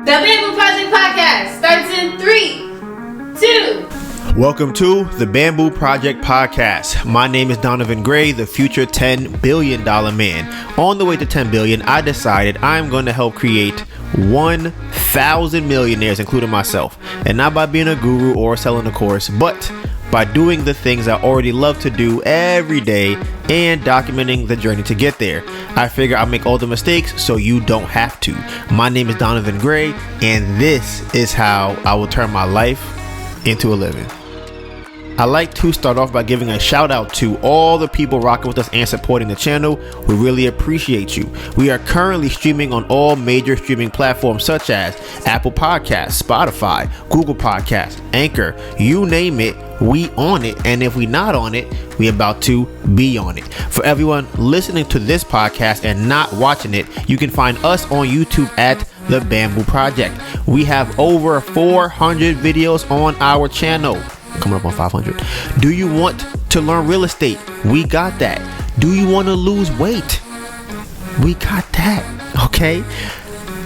The Bamboo Project Podcast starts in 3, 2. Welcome to the Bamboo Project Podcast. My name is Donivan Gray, the future $10 billion man. On the way to 10 billion, I decided I'm going to help create 1,000 millionaires, including myself. And not by being a guru or selling a course, but by doing the things I already love to do every day and documenting the journey to get there. I figure I'll make all the mistakes so you don't have to. My name is Donivan Gray, and this is how I will turn my life into a living. I like to start off by giving a shout out to all the people rocking with us and supporting the channel. We really appreciate you. We are currently streaming on all major streaming platforms such as Apple Podcasts, Spotify, Google Podcasts, Anchor, you name it, we on it. And if we not on it, we about to be on it. For everyone listening to this podcast and not watching it, you can find us on YouTube at The Bamboo Project. We have over 400 videos on our channel. Coming up on 500. Do you want to learn real estate? We got that. Do you want to lose weight? We got that. Okay.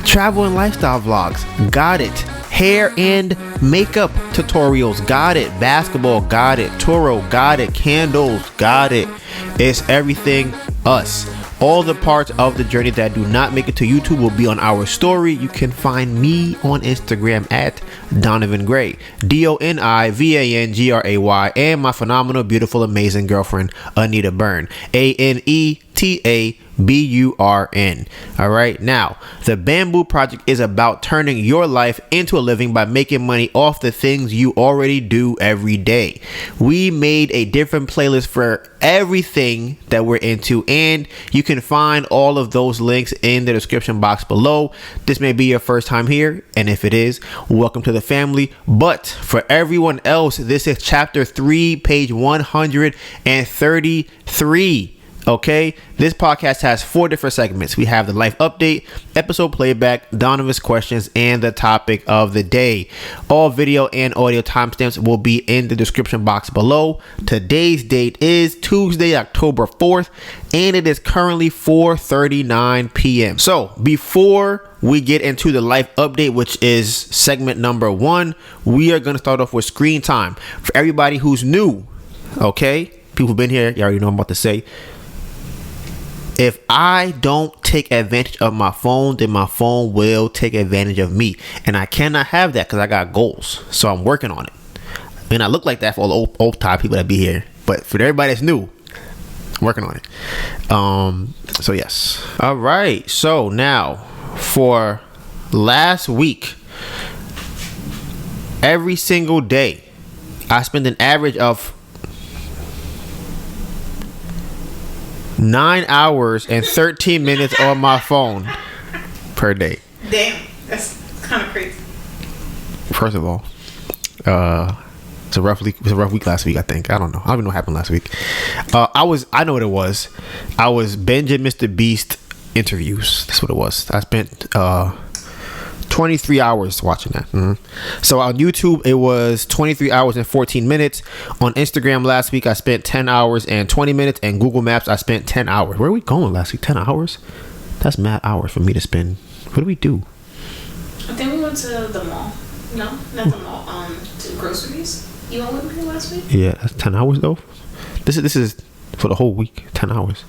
Travel and lifestyle vlogs. Got it. Hair and makeup tutorials. Got it. Basketball. Got it. Turo. Got it. Candles. Got it. It's everything us. All the parts of the journey that do not make it to YouTube will be on our story. You can find me on Instagram at Donivan Gray, DONIVANGRAY, and my phenomenal, beautiful, amazing girlfriend, Anita Byrne, ANETABURN. All right. Now, the Bamboo Project is about turning your life into a living by making money off the things you already do every day. We made a different playlist for everything that we're into, and you can find all of those links in the description box below. This may be your first time here, and if it is, welcome to the family. But for everyone else, this is chapter 3, page 133. Okay, this podcast has 4 different segments. We have the life update, episode playback, Donovan's questions, and the topic of the day. All video and audio timestamps will be in the description box below. Today's date is Tuesday, October 4th, and it is currently 4:39 p.m. So before we get into the life update, which is segment number 1, we are going to start off with screen time. For everybody who's new, okay, people who've been here, you already know what I'm about to say. If I don't take advantage of my phone, then my phone will take advantage of me. And I cannot have that because I got goals. So I'm working on it. I mean, I look like that for all the old time people that be here. But for everybody that's new, I'm working on it. So yes. All right. So now for last week, every single day, I spend an average of 9 hours and 13 minutes on my phone per day. Damn, that's kind of crazy. First of all, it was a rough week last week. I think I don't know what happened last week. I know what it was. I was binging Mr. Beast interviews. That's what it was. I spent 23 hours watching that. So on YouTube it was 23 hours and 14 minutes. On Instagram last week I spent 10 hours and 20 minutes, and Google Maps I spent 10 hours. Where are we going last week? 10 hours? That's mad hours for me to spend. What do we do? I think we went to the mall. No, not the mall. To groceries. You went with me last week? Yeah, that's 10 hours though. This is for the whole week. 10 hours.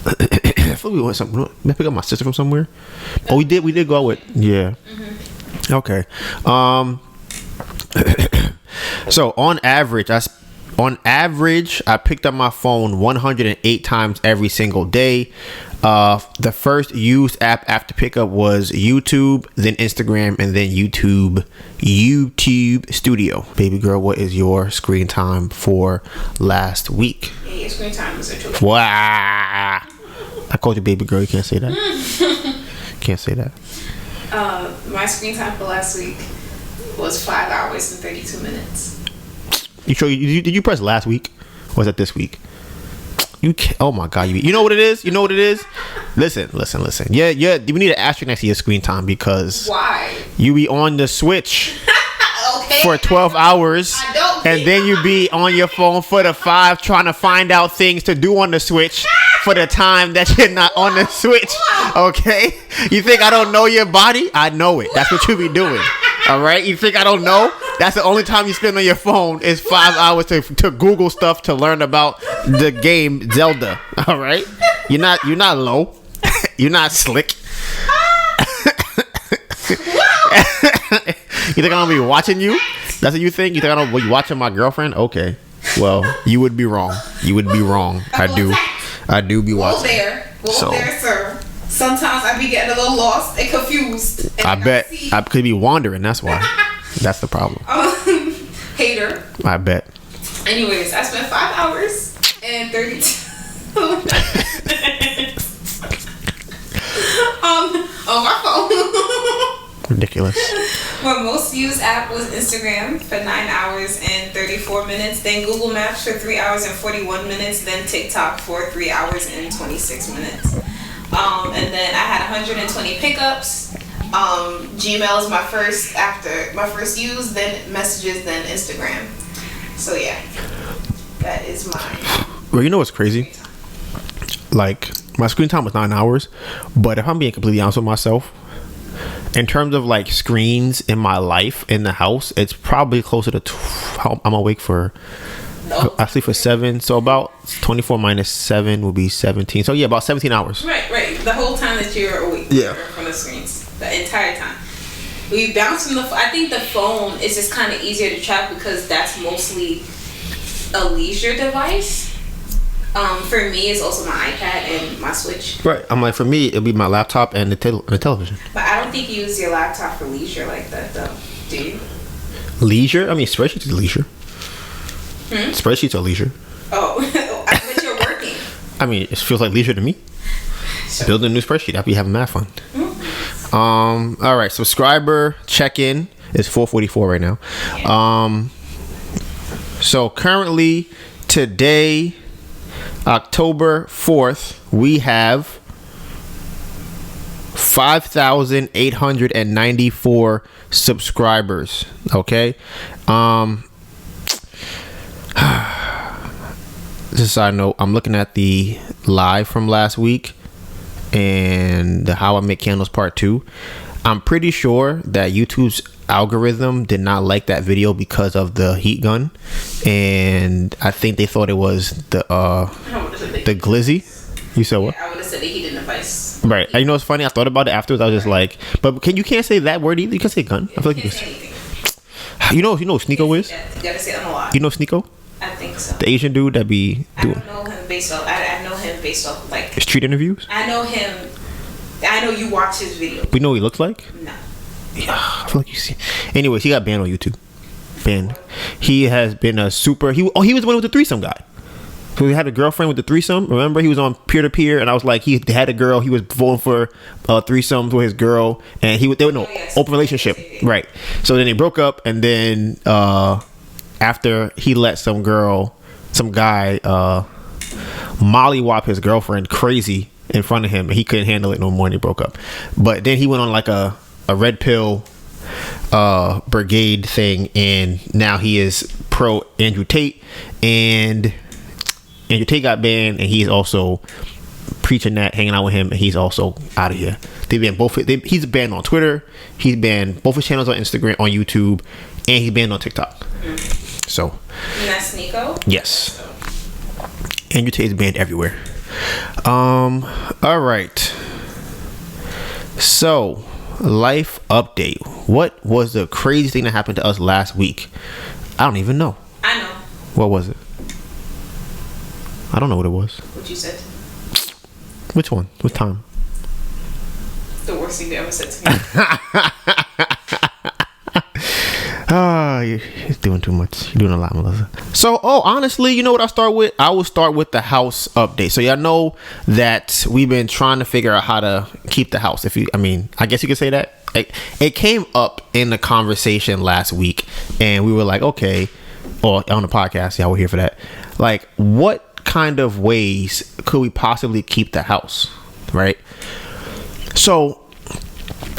I thought we went something. Did I pick up my sister from somewhere? Oh, we did go out with. Yeah. Okay. So on average, I picked up my phone 108 times every single day. The first used app after pickup was YouTube, then Instagram, and then YouTube Studio. Baby girl, what is your screen time for last week? Yeah, your screen time was a choice. Wow. I called you baby girl. You can't say that. Can't say that. My screen time for last week was 5 hours and 32 minutes. You sure? Did you press last week? Or was that this week? You can't, oh my god! You know what it is? You know what it is? Listen. Yeah. We need an asterisk next to your screen time because why? You be on the Switch okay. for 12 hours, and then you be on your phone for the 5 trying to find out things to do on the Switch. for the time that you're not on the Switch. Okay? You think I don't know your body? I know it. That's what you be doing. All right? You think I don't know? That's the only time you spend on your phone is 5 hours to Google stuff to learn about the game Zelda. All right? You're not low. You're not slick. You think I'm gonna be watching you? That's what you think? You think I'm gonna be watching my girlfriend? Okay. Well, you would be wrong. You would be wrong. I do be watching. Well, there, sir. Sometimes I be getting a little lost and confused. And I bet I could be wandering. That's why. That's the problem. Hater. I bet. Anyways, I spent 5 hours and 32 on my phone. Ridiculous. My most used app was Instagram for 9 hours and 34 minutes. Then Google Maps for 3 hours and 41 minutes. Then TikTok for 3 hours and 26 minutes. And then I had 120 pickups. Gmail is my first use, then messages, then Instagram. So yeah, that is mine. Well, you know what's crazy? Like, my screen time was 9 hours, but if I'm being completely honest with myself, in terms of like screens in my life in the house, it's probably closer to I'm awake for I sleep for 7, so about 24 minus 7 will be 17. So yeah, about 17 hours. Right. The whole time that you're awake. Yeah. From the screens, the entire time. We bounce from I think the phone is just kind of easier to track because that's mostly a leisure device. For me, it's also my iPad and my Switch. Right. I'm like, for me, it'll be my laptop and the television. But I don't think you use your laptop for leisure like that, though. Do you? Leisure? I mean, spreadsheets is leisure. Spreadsheets are leisure. Oh, but you're working. I mean, it feels like leisure to me. Sure. Building a new spreadsheet, I'll be having mad fun. All right, subscriber check-in is 444 right now. So currently, today, October 4th, we have 5,894 subscribers. Okay. Just a side note, I'm looking at the live from last week and the How I Make Candles Part 2. I'm pretty sure that YouTube's algorithm did not like that video because of the heat gun, and I think they thought it was the glizzy. You said what? I would have said the heated device. Right. You know what's funny? I thought about it afterwards. I was just like, but you can't say that word either. You can say gun. I feel like you can. You know what Sneeko is? You gotta say it a lot. You know Sneeko? I think so. The Asian dude that be doing. I don't know him based off. I know him based off like his street interviews. I know him. I know you watch his video. We know what he looks like. No. Yeah, I feel like you see. Anyways, he got banned on YouTube. Banned. He has been a super. He was the one with the threesome guy. So he had a girlfriend with the threesome. Remember, he was on peer to peer, and I was like, he had a girl. He was voting for threesomes with his girl, and they were no open relationship, right? So then they broke up, and then after he let some guy mollywop his girlfriend crazy in front of him, and he couldn't handle it no more, and they broke up. But then he went on like a red pill brigade thing, and now he is pro Andrew Tate, and Andrew Tate got banned, and he's also preaching that, hanging out with him, and he's also out of here. They banned both. He's banned on Twitter. He's banned both his channels on Instagram, on YouTube, and he's banned on TikTok. So. And that's Sneeko? Yes. Andrew Tate is banned everywhere. All right. So, life update. What was the craziest thing that happened to us last week? I don't even know. I know. What was it? I don't know what it was. What you said. Which one? What time? The worst thing you ever said to me. You're doing too much. You're doing a lot, Melissa. So, honestly, you know what I'll start with? I will start with the house update. So, y'all know that we've been trying to figure out how to keep the house. I guess you could say that. It came up in the conversation last week, and we were like, okay, or on the podcast, y'all were here for that. Like, what kind of ways could we possibly keep the house, right? So,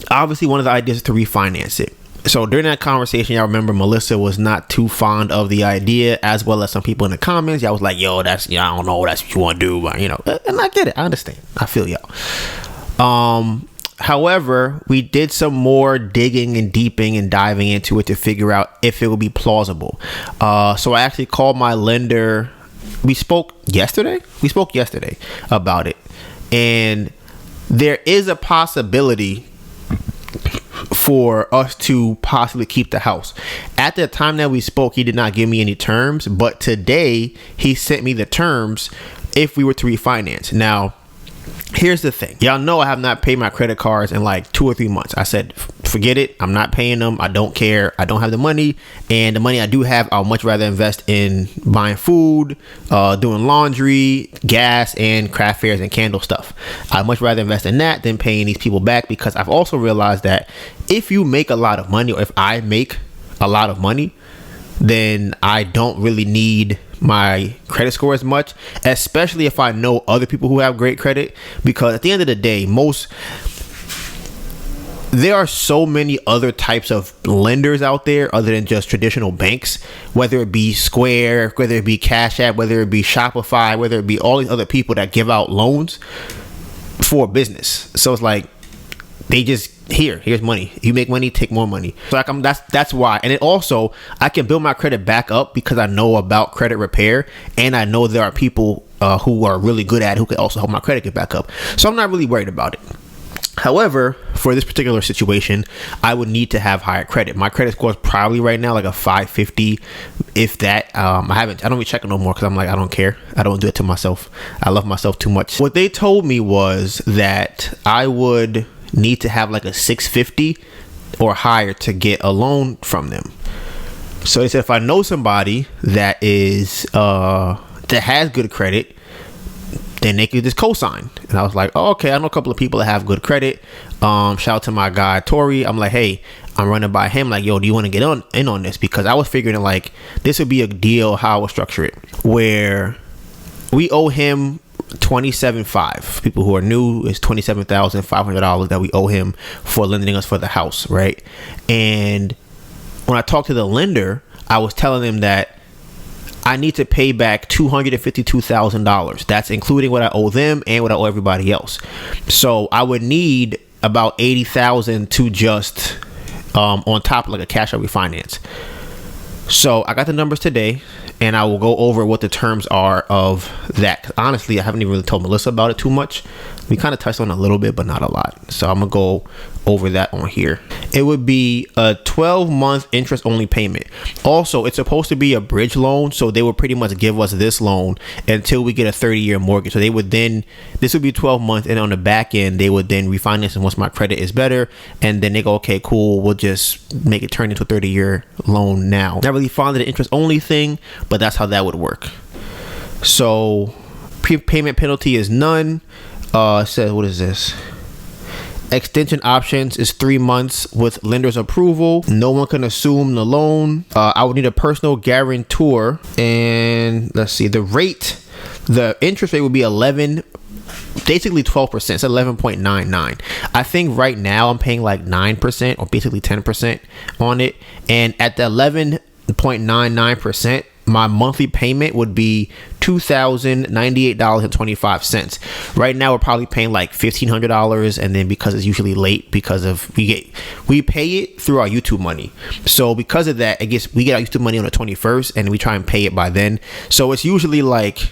obviously, one of the ideas is to refinance it. So during that conversation, y'all remember Melissa was not too fond of the idea, as well as some people in the comments. Y'all was like, yo, that's, I don't know, that's what you want to do, but and I get it. I understand. I feel y'all. However, we did some more digging and deeping and diving into it to figure out if it would be plausible. So I actually called my lender. We spoke yesterday about it, and there is a possibility for us to possibly keep the house. At the time that we spoke, he did not give me any terms, but today he sent me the terms if we were to refinance. Now, here's the thing. Y'all know I have not paid my credit cards in like 2 or 3 months. I said, forget it. I'm not paying them. I don't care. I don't have the money. And the money I do have, I'll much rather invest in buying food, doing laundry, gas, and craft fairs and candle stuff. I'd much rather invest in that than paying these people back, because I've also realized that if you make a lot of money, or if I make a lot of money, then I don't really need my credit score as much, especially if I know other people who have great credit, because at the end of the day, there are so many other types of lenders out there other than just traditional banks, whether it be Square, whether it be Cash App, whether it be Shopify, whether it be all these other people that give out loans for business. So it's like they just, here's money. You make money, take more money. So like that's why. And it also, I can build my credit back up because I know about credit repair, and I know there are people who are really good at it who can also help my credit get back up. So I'm not really worried about it. However, for this particular situation, I would need to have higher credit. My credit score is probably right now like a 550, if that. I don't be checking no more because I'm like, I don't care. I don't do it to myself. I love myself too much. What they told me was that I would need to have like a 650 or higher to get a loan from them. So they said if I know somebody that is that has good credit, then they could just co-sign. And I was like, oh, okay, I know a couple of people that have good credit. Shout out to my guy Tori. I'm like, hey, I'm running by him, like, yo, do you want to get in on this? Because I was figuring like this would be a deal how I would structure it, where we owe him $27,500. People who are new, is $27,500 that we owe him for lending us for the house, right? And when I talked to the lender, I was telling them that I need to pay back $252,000. That's including what I owe them and what I owe everybody else. So I would need about $80,000 to just on top of like a cash out refinance. So I got the numbers today, and I will go over what the terms are of that. 'Cause honestly, I haven't even really told Melissa about it too much. We kind of touched on it a little bit, but not a lot. So I'm going to go over that on here. It would be a 12-month interest-only payment. Also, it's supposed to be a bridge loan, so they would pretty much give us this loan until we get a 30-year mortgage. So they would then, this would be 12 months, and on the back end, they would then refinance it once my credit is better, and then they go, okay, cool, we'll just make it turn into a 30-year loan now. Not really fond of the interest-only thing, but that's how that would work. So prepayment penalty is none. It says, what is this? Extension options is 3 months with lender's approval. No one can assume the loan. I would need a personal guarantor. And let's see, the interest rate would be basically 12%. It's 11.99. I think right now I'm paying like 9% or basically 10% on it. And at the 11.99%, my monthly payment would be $2,098.25. Right now, we're probably paying like $1,500, and then because it's usually late, because of we pay it through our YouTube money. So because of that, I guess we get our YouTube money on the 21st, and we try and pay it by then. So it's usually like,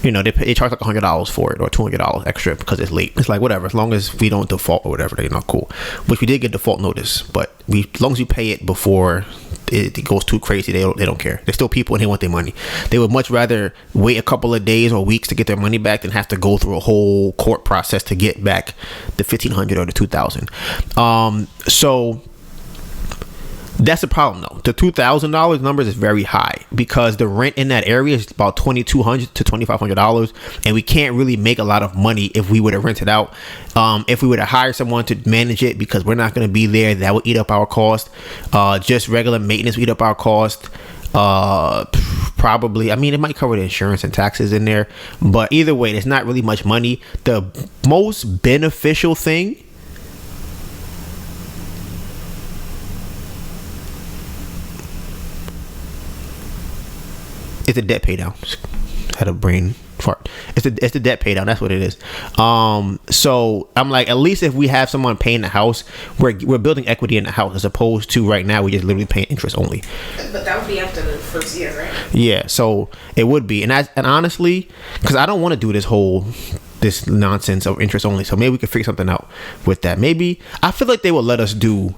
they charge like $100 for it or $200 extra because it's late. It's like whatever, as long as we don't default or whatever, they're not cool. Which we did get default notice, but as long as you pay it before it goes too crazy, they don't care. They're still people and they want their money. They would much rather wait a couple of days or weeks to get their money back than have to go through a whole court process to get back the $1,500 or the $2,000. So that's the problem though. The $2,000 numbers is very high because the rent in that area is about $2,200 to $2,500, and we can't really make a lot of money if we were to rent it out. If we were to hire someone to manage it, because we're not going to be there, that would eat up our cost. Just regular maintenance would eat up our cost. Probably, it might cover the insurance and taxes in there, but either way, there's not really much money. The most beneficial thing It's a debt pay down. Had a brain fart. It's the debt pay down. That's what it is. So I'm like, at least if we have someone paying the house, we're building equity in the house, as opposed to right now we just literally paying interest only. But that would be after the first year, right? Yeah, so it would be, and honestly, because I don't want to do this nonsense of interest only. So maybe we could figure something out with that. Maybe I feel like they will let us do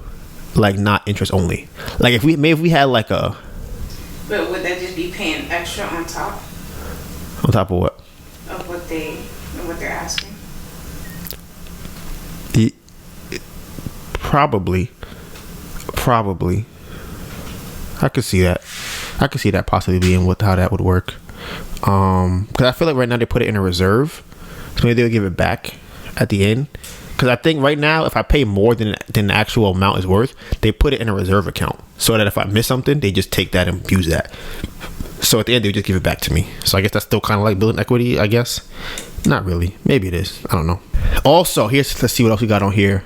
like not interest only. Like if we had like a. But would that just be paying extra on top? On top of what? Of what they're asking. Probably. I could see that. Possibly being how that would work. Because I feel like right now they put it in a reserve, so maybe they'll give it back at the end. Because I think right now, if I pay more than the actual amount is worth, they put it in a reserve account, so that if I miss something, they just take that and use that. So at the end, they just give it back to me. So I guess that's still kind of like building equity, I guess. Not really. Maybe it is. I don't know. Also, let's see what else we got on here.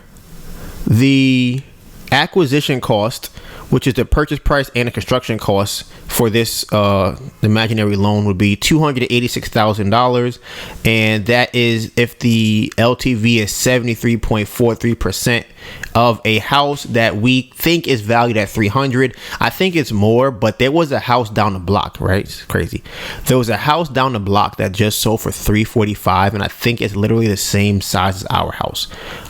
The acquisition cost, which is the purchase price and the construction cost for this imaginary loan, would be $286,000, and that is if the LTV is 73.43% of a house that we think is valued at $300,000. I think it's more, but there was a house down the block, right? It's crazy. There was a house down the block that just sold for $345,000, and I think it's literally the same size as our house.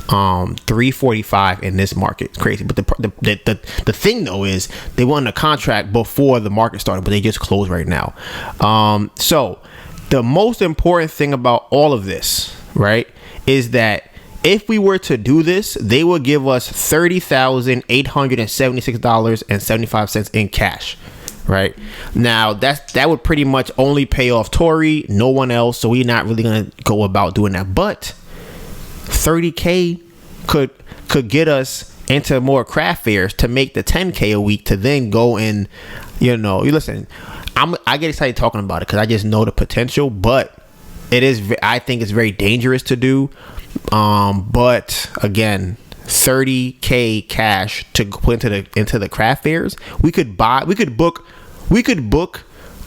$345,000 in this market. It's crazy. But the thing though is they won a contract before the market started, but they just closed right now. So the most important thing about all of this, right, is that if we were to do this, they would give us $30,876.75 in cash. Right now, that would pretty much only pay off Tori, no one else. So we're not really gonna go about doing that. But $30K could get us into more craft fairs to make the $10K a week to then go and, you listen. I get excited talking about it because I just know the potential, but I think it's very dangerous to do. But again, $30K cash to put into the craft fairs. We could book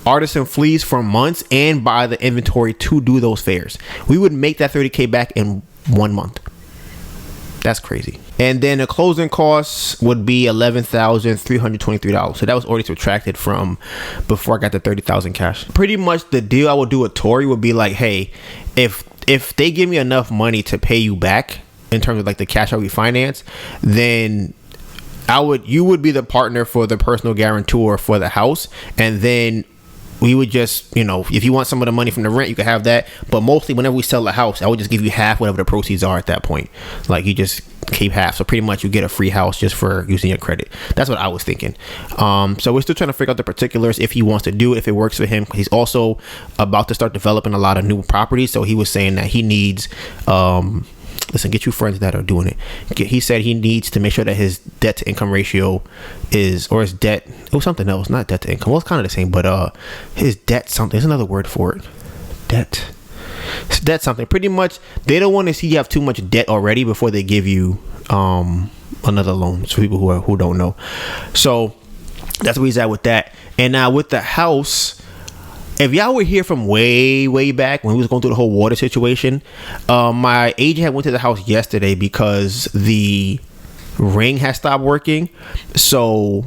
artisan fleas for months and buy the inventory to do those fairs. We would make that $30K back in 1 month. That's crazy. And then the closing costs would be $11,323. So that was already subtracted from before I got the $30,000 cash. Pretty much the deal I would do with Tori would be like, hey, if they give me enough money to pay you back in terms of like the cash out refinance, then you would be the partner for the personal guarantor for the house, and then we would just, if you want some of the money from the rent, you could have that. But mostly whenever we sell the house, I would just give you half whatever the proceeds are at that point. Like you just keep half. So pretty much you get a free house just for using your credit. That's what I was thinking. So we're still trying to figure out the particulars if he wants to do it, if it works for him. He's also about to start developing a lot of new properties. So he was saying that he needs, get you friends that are doing it. He said he needs to make sure that his debt to income ratio it was something else, not debt to income. Well, it's kind of the same, but his debt something. There's another word for it. Debt something. Pretty much, they don't want to see you have too much debt already before they give you another loan. So people who don't know. So that's where he's at with that. And now with the house, if y'all were here from way back when we was going through the whole water situation, my agent had went to the house yesterday because the ring had stopped working. So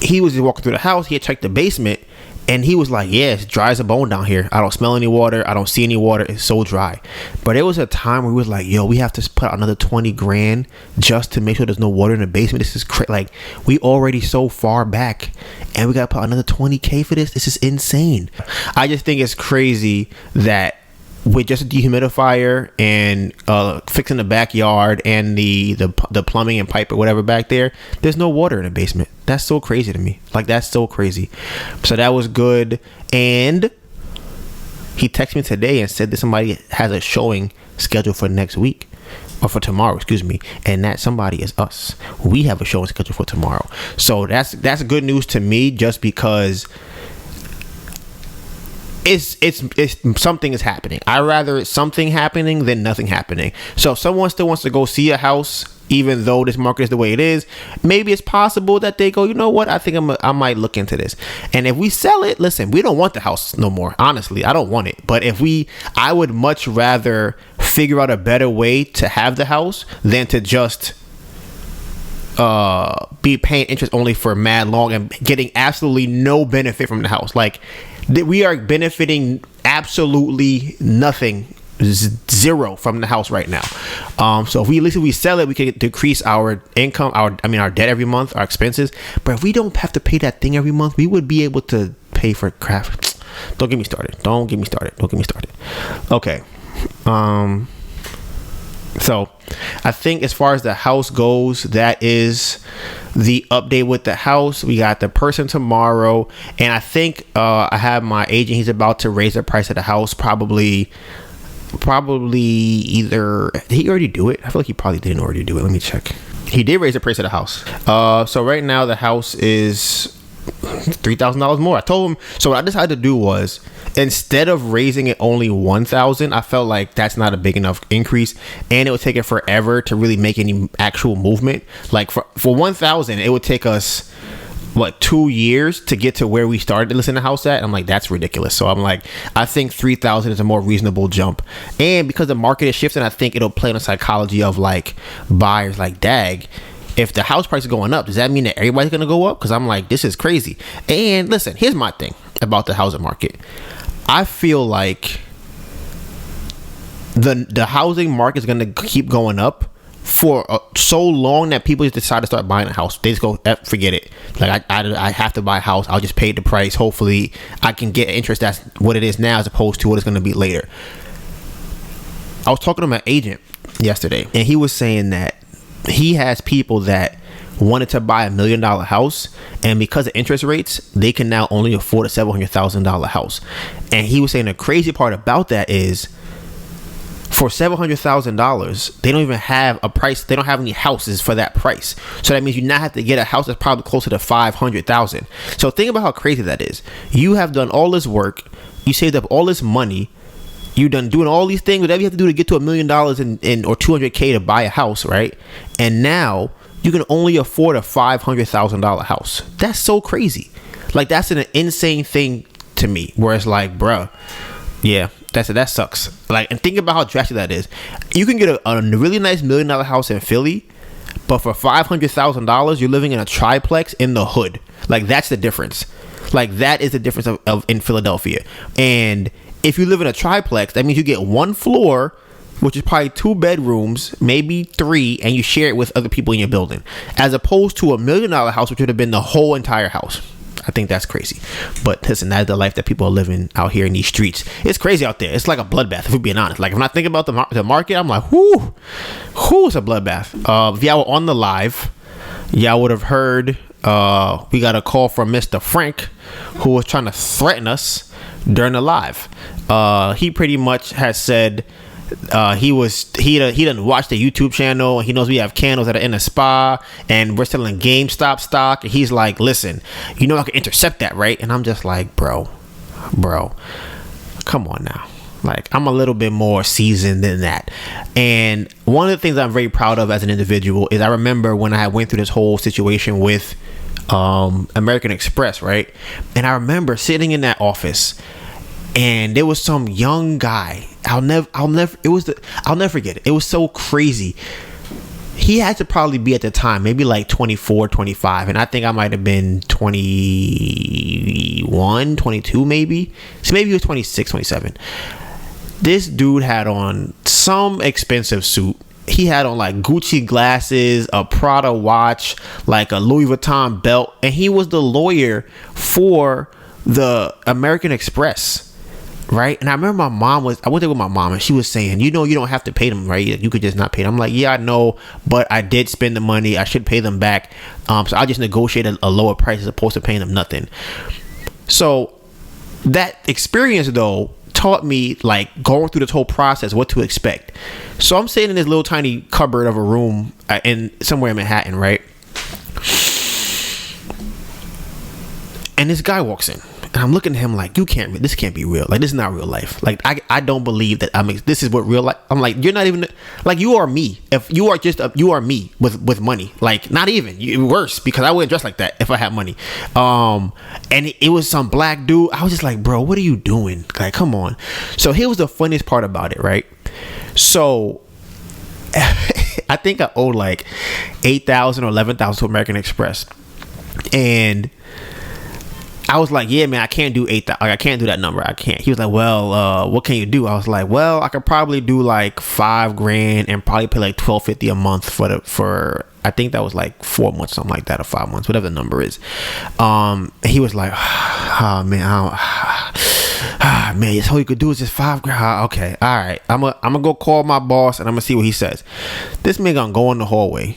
he was just walking through the house. He had checked the basement, and he was like, yeah, it's dry as a bone down here. I don't smell any water. I don't see any water. It's so dry. But there was a time where we was like, yo, we have to put out another $20,000 just to make sure there's no water in the basement. This is like, we already so far back, and we got to put another $20K for this. This is insane. I just think it's crazy that with just a dehumidifier and fixing the backyard and the plumbing and pipe or whatever back there's no water in the basement. That's so crazy to me. Like, that's so crazy. So that was good. And he texted me today and said that somebody has a showing scheduled for next week, or for tomorrow, excuse me, and that somebody is us. We have a showing scheduled for tomorrow. So that's good news to me, just because it's something is happening. I rather it's something happening than nothing happening. So if someone still wants to go see a house, even though this market is the way it is. Maybe it's possible that they go, you know what, I think I might look into this. And if we sell it, listen, we don't want the house no more. Honestly, I don't want it. But I would much rather figure out a better way to have the house than to just be paying interest only for mad long and getting absolutely no benefit from the house. Like, we are benefiting absolutely nothing, zero from the house right now. So if we sell it, we can decrease our income, our debt every month, our expenses. But if we don't have to pay that thing every month, we would be able to pay for crap. Don't get me started. Okay. So I think as far as the house goes, that is the update with the house. We got the person tomorrow, and I think I have my agent. He's about to raise the price of the house. Probably either did he already do it? I feel like he probably didn't already do it. Let me check. He did raise the price of the house. So right now the house is $3,000 more. I told him. So what I decided to do was, instead of raising it only $1,000, I felt like that's not a big enough increase, and it would take it forever to really make any actual movement. Like for $1,000, it would take us 2 years to get to where we started to list the house at. I'm like, that's ridiculous. So I'm like, I think $3,000 is a more reasonable jump. And because the market is shifting, I think it'll play on the psychology of like buyers. Like, dag, if the house price is going up, does that mean that everybody's gonna go up? Because I'm like, this is crazy. And listen, here's my thing about the housing market. I feel like the housing market is gonna keep going up for so long that people just decide to start buying a house. They just go, forget it. Like, I have to buy a house. I'll just pay the price. Hopefully I can get interest that's what it is now as opposed to what it's going to be later. I was talking to my agent yesterday, and he was saying that he has people that wanted to buy $1 million house, and because of interest rates, they can now only afford a $700,000 house. And he was saying the crazy part about that is, for $700,000, they don't even have a price. They don't have any houses for that price. So that means you now have to get a house that's probably closer to $500,000. So think about how crazy that is. You have done all this work. You saved up all this money. You done doing all these things, whatever you have to do to get to $1 million or $200K to buy a house, right? And now you can only afford a $500,000 house. That's so crazy. Like, that's an insane thing to me. Where it's like, bruh, yeah. That sucks. Like, and think about how drastic that is. You can get a really nice $1 million house in Philly, but for $500,000, you're living in a triplex in the hood. Like, that's the difference. Like, that is the difference of in Philadelphia. And if you live in a triplex, that means you get one floor, which is probably 2 bedrooms, maybe 3, and you share it with other people in your building, as opposed to $1 million house, which would have been the whole entire house. I think that's crazy. But listen, that's the life that people are living out here in these streets. It's crazy out there. It's like a bloodbath, if we're being honest. Like, when I think about the market, I'm like, whoo, it's a bloodbath. If y'all were on the live, y'all would have heard we got a call from Mr. Frank, who was trying to threaten us during the live. He pretty much has said he didn't watch the YouTube channel. He knows we have candles that are in a spa and we're selling GameStop stock, and he's like, listen, you know I can intercept that, right? And I'm just like, bro, come on now. Like, I'm a little bit more seasoned than that. And one of the things I'm very proud of as an individual is I remember when I went through this whole situation with American Express, right? And I remember sitting in that office, and there was some young guy. I'll never forget it. It was so crazy. He had to probably be at the time maybe like 24, 25, and I think I might have been 21, 22 maybe. So maybe he was 26, 27. This dude had on some expensive suit. He had on like Gucci glasses, a Prada watch, like a Louis Vuitton belt, and he was the lawyer for the American Express. Right. And I remember I went there with my mom, and she was saying, you know, you don't have to pay them, right? You could just not pay them. I'm like, yeah, I know, but I did spend the money. I should pay them back. So I just negotiated a lower price as opposed to paying them nothing. So that experience, though, taught me, like, going through this whole process, what to expect. So I'm sitting in this little tiny cupboard of a room somewhere in Manhattan, right? And this guy walks in. And I'm looking at him like, this can't be real. Like, this is not real life. Like, I don't believe that this is what real life. I'm like, you're not even, like, you are me. If you are you are me with money. Like, not even, worse, because I wouldn't dress like that if I had money. And it was some black dude. I was just like, bro, what are you doing? Like, come on. So here was the funniest part about it, right? So I think I owed like $8,000 or $11,000 to American Express. And I was like, yeah, man, I can't do $8,000. Like, I can't do that number. I can't. He was like, well, what can you do? I was like, well, I could probably do like $5,000 and probably pay like $1,250 a month for I think that was like 4 months, something like that, or 5 months, whatever the number is. He was like, oh man, man, all you could do is just $5,000. Okay, all right. I'm gonna go call my boss and I'm gonna see what he says. This man gonna go in the hallway,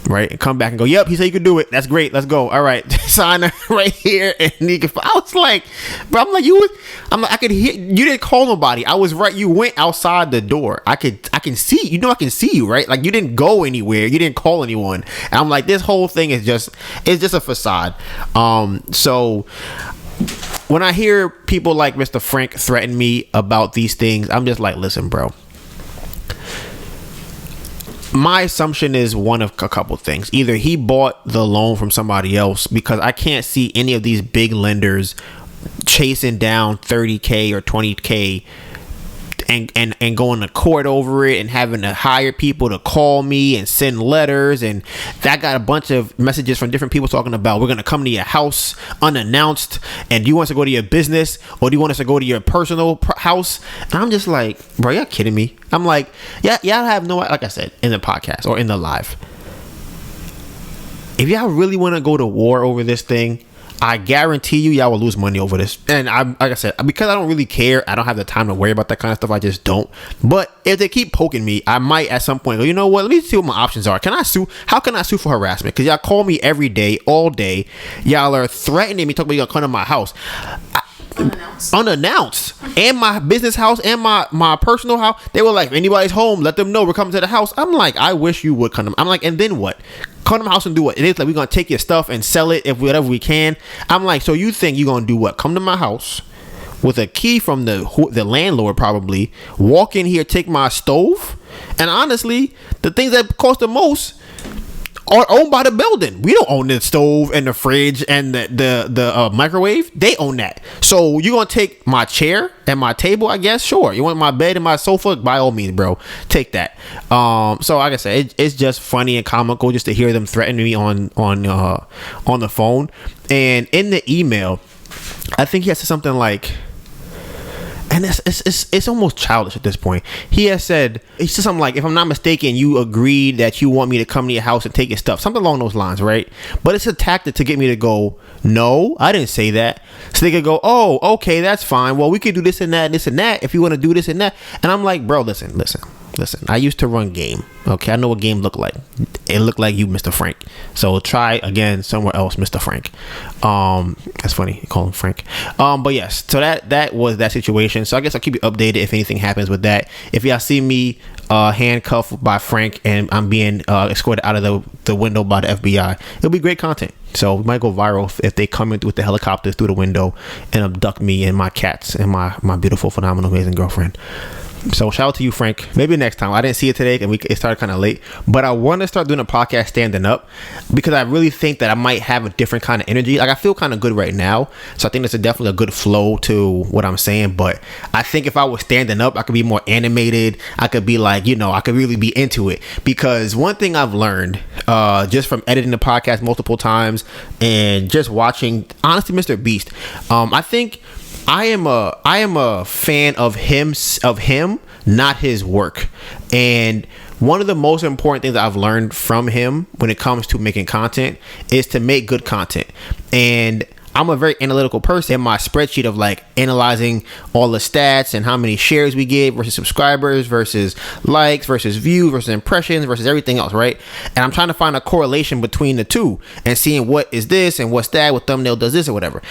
right, and come back and go, yep, he said you could do it. That's great. Let's go. All right, sign right here. And I was like, bro, I could hear you didn't call nobody. I was right. You went outside the door. I can see. I can see you, right? Like, you didn't go anywhere. You didn't call anyone. And I'm like, this whole thing is just a facade. So when I hear people like Mr. Frank threaten me about these things, I'm just like, listen, bro. My assumption is one of a couple things. Either he bought the loan from somebody else, because I can't see any of these big lenders chasing down $30K or $20K and going to court over it and having to hire people to call me and send letters. And I got a bunch of messages from different people talking about, we're going to come to your house unannounced, and do you want us to go to your business, or do you want us to go to your personal house? And I'm just like, bro, y'all kidding me? I'm like, y'all have no, like I said in the podcast or in the live, if y'all really want to go to war over this thing, I guarantee you y'all will lose money over this. And I'm, like I said, because I don't really care, I don't have the time to worry about that kind of stuff. I just don't. But if they keep poking me, I might at some point go, you know what, let me see what my options are. Can I sue? How can I sue for harassment? Because y'all call me every day, all day. Y'all are threatening me, talking about you're gonna come to my house unannounced, and my business house and my personal house. They were like, if anybody's home, let them know we're coming to the house. I'm like, I wish you would come to. I'm like, and then what? Come to my house and do what? It is like, we're gonna take your stuff and sell it if whatever we can. I'm like, so you think you're gonna do what? Come to my house with a key from the landlord, probably walk in here, take my stove, and honestly, the things that cost the most are owned by the building. We don't own the stove and the fridge and the microwave. They own that. So you gonna take my chair and my table? I guess, sure. You want my bed and my sofa? By all means, bro, take that. So like I said, it's just funny and comical just to hear them threaten me on the phone. And in the email, I think he has something like, and it's almost childish at this point. He has said, it's just something like, if I'm not mistaken, you agreed that you want me to come to your house and take your stuff, something along those lines, right? But it's a tactic to get me to go, no, I didn't say that. So they could go, oh, okay, that's fine. Well, we could do this and that if you want to do this and that. And I'm like, bro, listen. I used to run game. Okay, I know what game looked like. It looked like you, Mr. Frank. So try again somewhere else, Mr. Frank. That's funny. You call him Frank. But yes, so that was that situation. So I guess I'll keep you updated if anything happens with that. If y'all see me handcuffed by Frank and I'm being escorted out of the window by the FBI, it'll be great content. So we might go viral if they come in with the helicopters through the window and abduct me and my cats and my beautiful, phenomenal, amazing girlfriend. So shout out to you, Frank. Maybe next time. I didn't see it today and it started kind of late, but I want to start doing a podcast standing up because I really think that I might have a different kind of energy. Like, I feel kind of good right now, so I think that's definitely a good flow to what I'm saying. But I think if I was standing up, I could be more animated. I could be like, I could really be into it. Because one thing I've learned just from editing the podcast multiple times and just watching, honestly, Mr. Beast, I think I am a fan of him, not his work. And one of the most important things I've learned from him when it comes to making content is to make good content. And I'm a very analytical person. In my spreadsheet of like analyzing all the stats and how many shares we get versus subscribers versus likes versus views versus impressions versus everything else, right? And I'm trying to find a correlation between the two and seeing what is this and what's that, what thumbnail does this or whatever.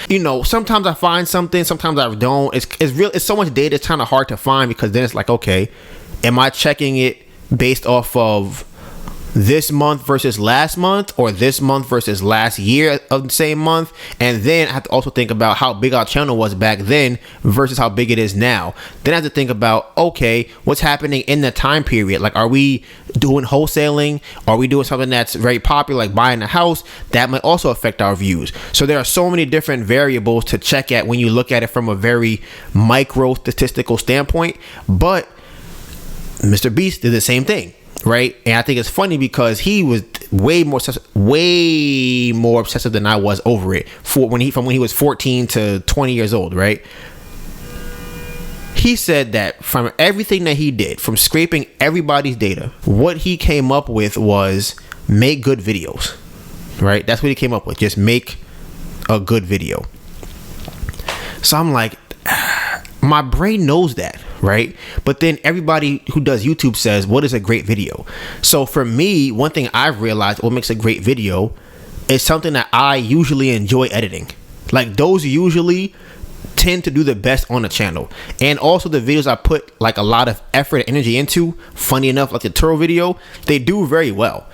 Sometimes I find something, sometimes I don't. It's so much data, it's kind of hard to find, because then it's like, okay, am I checking it based off of this month versus last month, or this month versus last year of the same month. And then I have to also think about how big our channel was back then versus how big it is now. Then I have to think about, okay, what's happening in the time period? Like, are we doing wholesaling? Are we doing something that's very popular, like buying a house? That might also affect our views. So there are so many different variables to check at when you look at it from a very micro statistical standpoint. But Mr. Beast did the same thing, right? And I think it's funny because he was way more obsessive than I was over it from when he was 14 to 20 years old, right? He said that from everything that he did, from scraping everybody's data, what he came up with was make good videos, right? That's what he came up with. Just make a good video. So I'm like, my brain knows that, right? But then everybody who does YouTube says, what is a great video? So for me, one thing I've realized what makes a great video is something that I usually enjoy editing. Like, those usually tend to do the best on the channel. And also the videos I put like a lot of effort and energy into, funny enough, like the Turo video, they do very well.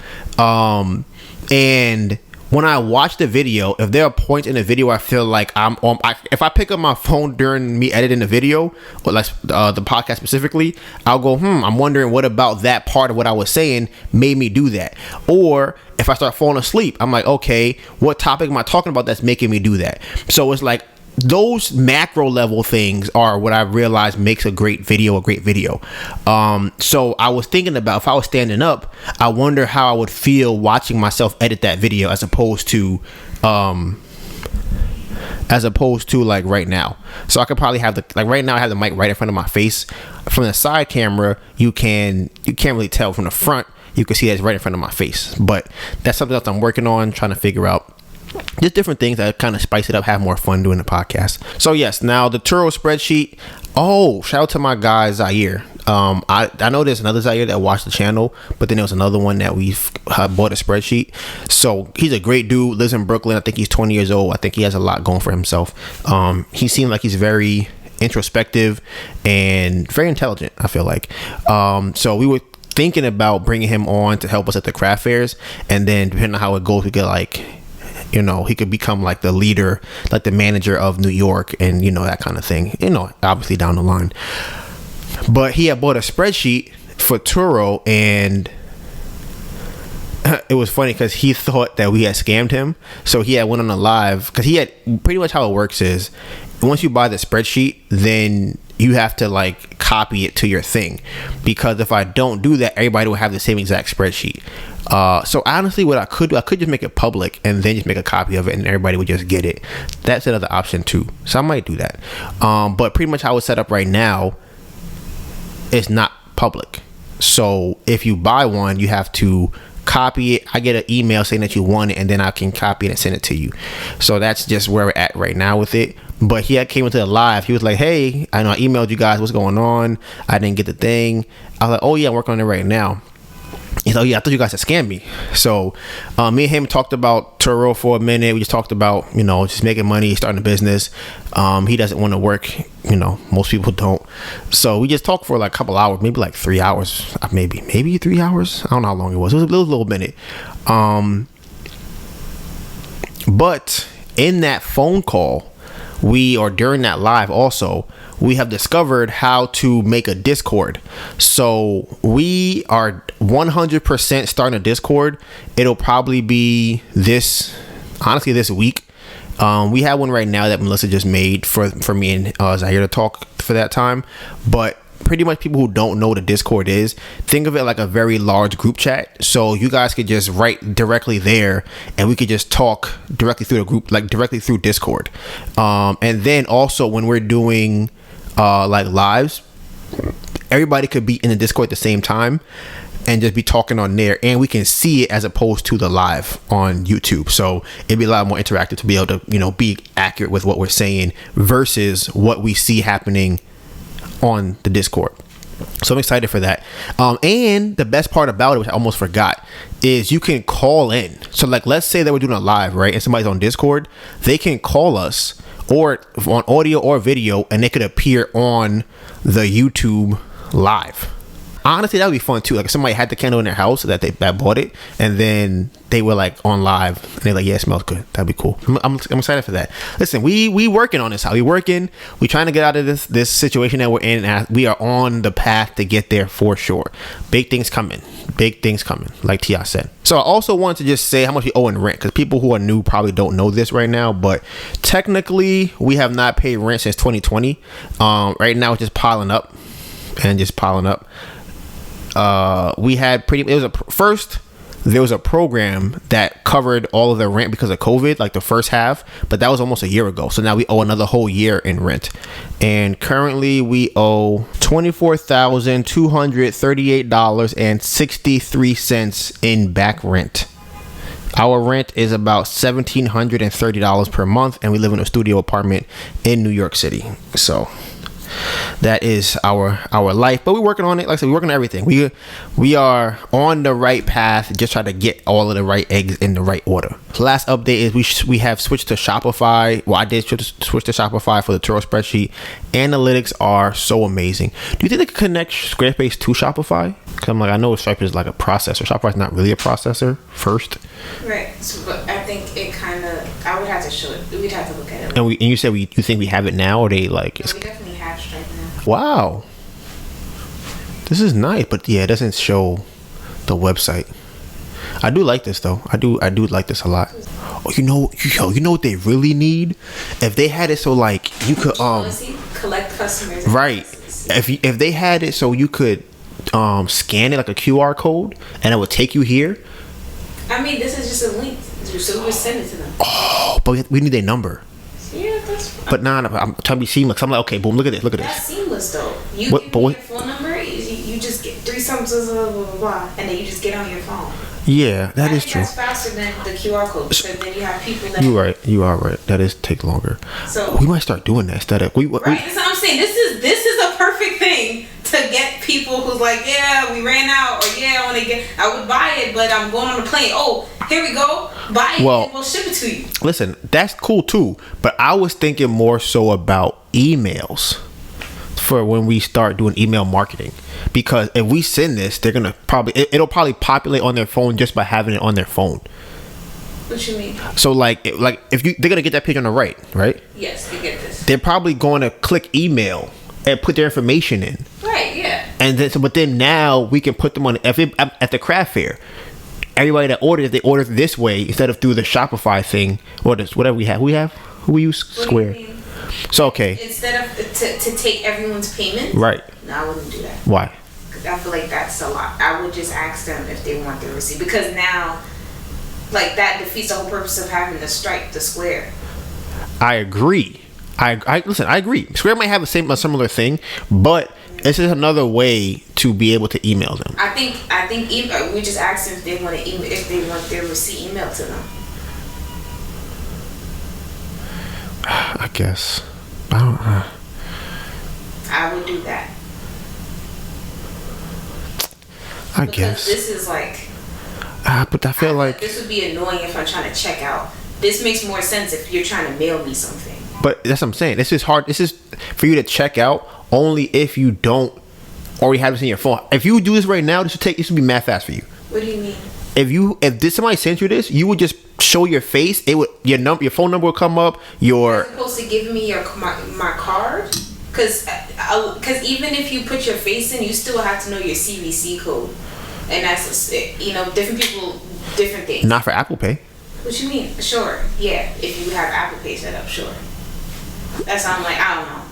And when I watch the video, if there are points in the video I feel like if I pick up my phone during me editing the video, or like the podcast specifically, I'll go, I'm wondering what about that part of what I was saying made me do that. Or if I start falling asleep, I'm like, okay, what topic am I talking about that's making me do that? So it's like, those macro level things are what I realized makes a great video. So I was thinking about, if I was standing up, I wonder how I would feel watching myself edit that video as opposed to like right now. So I could probably have right now I have the mic right in front of my face. From the side camera, you can't really tell. From the front, you can see that it's right in front of my face. But that's something else I'm working on, trying to figure out. Just different things that kind of spice it up, have more fun doing the podcast. So yes, now the Turo spreadsheet. Oh, shout out to my guy Zaire. I know there's another Zaire that watched the channel, but then there was another one that we've bought a spreadsheet. So he's a great dude, lives in Brooklyn. I think he's 20 years old. I think he has a lot going for himself. He seemed like he's very introspective and very intelligent, I feel like. So we were thinking about bringing him on to help us at the craft fairs, and then depending on how it goes, we could he could become like the leader, like the manager of New York, and that kind of thing, obviously down the line. But he had bought a spreadsheet for Turo, and it was funny because he thought that we had scammed him. So he had went on a live, because he had pretty much how it works is, once you buy the spreadsheet, then you have to like copy it to your thing, because if I don't do that, everybody will have the same exact spreadsheet. So honestly, what I could do, I could just make it public and then just make a copy of it and everybody would just get it. That's another option too. So I might do that. But pretty much how it's set up right now, it's not public. So if you buy one, you have to copy it. I get an email saying that you want it, and then I can copy it and send it to you. So that's just where we're at right now with it. But he came into the live. He was like, hey, I know I emailed you guys what's going on. I didn't get the thing. I was like, oh yeah, I'm working on it right now. He's like, oh yeah, I thought you guys had scammed me. So me and him talked about Turo for a minute. We just talked about, just making money, starting a business. He doesn't want to work. Most people don't. So we just talked for like a couple hours, maybe like 3 hours, maybe 3 hours. I don't know how long it was. It was a little minute. But in that phone call, during that live also, we have discovered how to make a Discord. So we are 100% starting a Discord. It'll probably be this week. We have one right now that Melissa just made for me and Zaire to talk for that time. But pretty much people who don't know what a Discord is, think of it like a very large group chat. So you guys could just write directly there and we could just talk directly through the group, like directly through Discord. And then also when we're doing like lives, everybody could be in the Discord at the same time and just be talking on there, and we can see it as opposed to the live on YouTube. So it'd be a lot more interactive to be able to be accurate with what we're saying versus what we see happening on the Discord. So I'm excited for that. And the best part about it, which I almost forgot, is you can call in. So like, let's say that we're doing a live, right? And somebody's on Discord, they can call us or on audio or video, and they could appear on the YouTube live. Honestly, that would be fun too. Like if somebody had the candle in their house that bought it, and then they were like on live, and they're like, "Yeah, it smells good." That'd be cool. I'm excited for that. Listen, we working on this. How we working? We trying to get out of this situation that we're in. And we are on the path to get there for sure. Big things coming. Big things coming, like Tia said. So I also wanted to just say how much we owe in rent, because people who are new probably don't know this right now. But technically, we have not paid rent since 2020. Right now, it's just piling up and just piling up. We had there was a program that covered all of the rent because of COVID, like the first half, but that was almost a year ago. So now we owe another whole year in rent. And currently we owe $24,238.63 in back rent. Our rent is about $1,730 per month, and we live in a studio apartment in New York City. So that is our life, but we're working on it. Like I said, we're working on everything. We are on the right path, just try to get all of the right eggs in the right order. Last update is we have switched to Shopify. Well, I did switch to Shopify for the Turo spreadsheet. Analytics are so amazing. Do you think they could connect Squarespace to Shopify? Because I'm like, I know Stripe is like a processor. Shopify's not really a processor first. Right. So, but I think it kind of, I would have to show it. We'd have to look at it. And you said you think we have it now, or they like? No, we definitely have Stripe now. Wow. This is nice, but yeah, it doesn't show the website. I do like this though. I do like this a lot. Oh, you know what they really need? If they had it so like you could collect customers. Right. If they had it so you could scan it like a QR code and it would take you here. I mean, this is just a link, so we would send it to them. Oh, but we need their number. Yeah, that's fine. But nah, I'm trying to be seamless. I'm like, okay, boom, look at this. That's seamless though. You give me your phone number, you just get 3 something, blah, blah, blah, blah, and then you just get on your phone. Yeah, that is true. That's faster than the QR code, because then you have people that... You're right. You are right. That is take longer. So we might start doing that instead of... Right, that's what I'm saying. This is a perfect thing to get people who's like, yeah, we ran out, or yeah, I would buy it, but I'm going on the plane. Oh, here we go. Buy it, and we'll ship it to you. Listen, that's cool too, but I was thinking more so about emails for when we start doing email marketing, because if we send this, they're gonna it'll probably populate on their phone just by having it on their phone. What you mean? So like if they're gonna get that page on the right? Yes, they get this. They're probably going to click email and put their information in. Right. Yeah. And then but then now we can put them on at the craft fair. Everybody that orders, they order this way instead of through the Shopify thing or this whatever we have. Who we use Square. So okay. Instead of to take everyone's payment. Right. No, I wouldn't do that. Why? I feel like that's a lot. I would just ask them if they want the receipt, because now, like, that defeats the whole purpose of having the Square. I agree. I listen. I agree. Square might have a similar thing, but this is another way to be able to email them. I think we just ask them if they want their receipt emailed to them. I guess. I would do that. I guess. This is like... but I feel like... This would be annoying if I'm trying to check out. This makes more sense if you're trying to mail me something. But that's what I'm saying. This is hard. This is for you to check out only if you don't already have this in your phone. If you do this right now, this would be mad fast for you. What do you mean? If somebody sent you this, you would just show your face. It would your phone number would come up. You're supposed to give me my card, because even if you put your face in, you still have to know your CVC code, and that's different people, different things. Not for Apple Pay. What you mean? Sure, yeah. If you have Apple Pay set up, sure. That's I'm like, I don't know.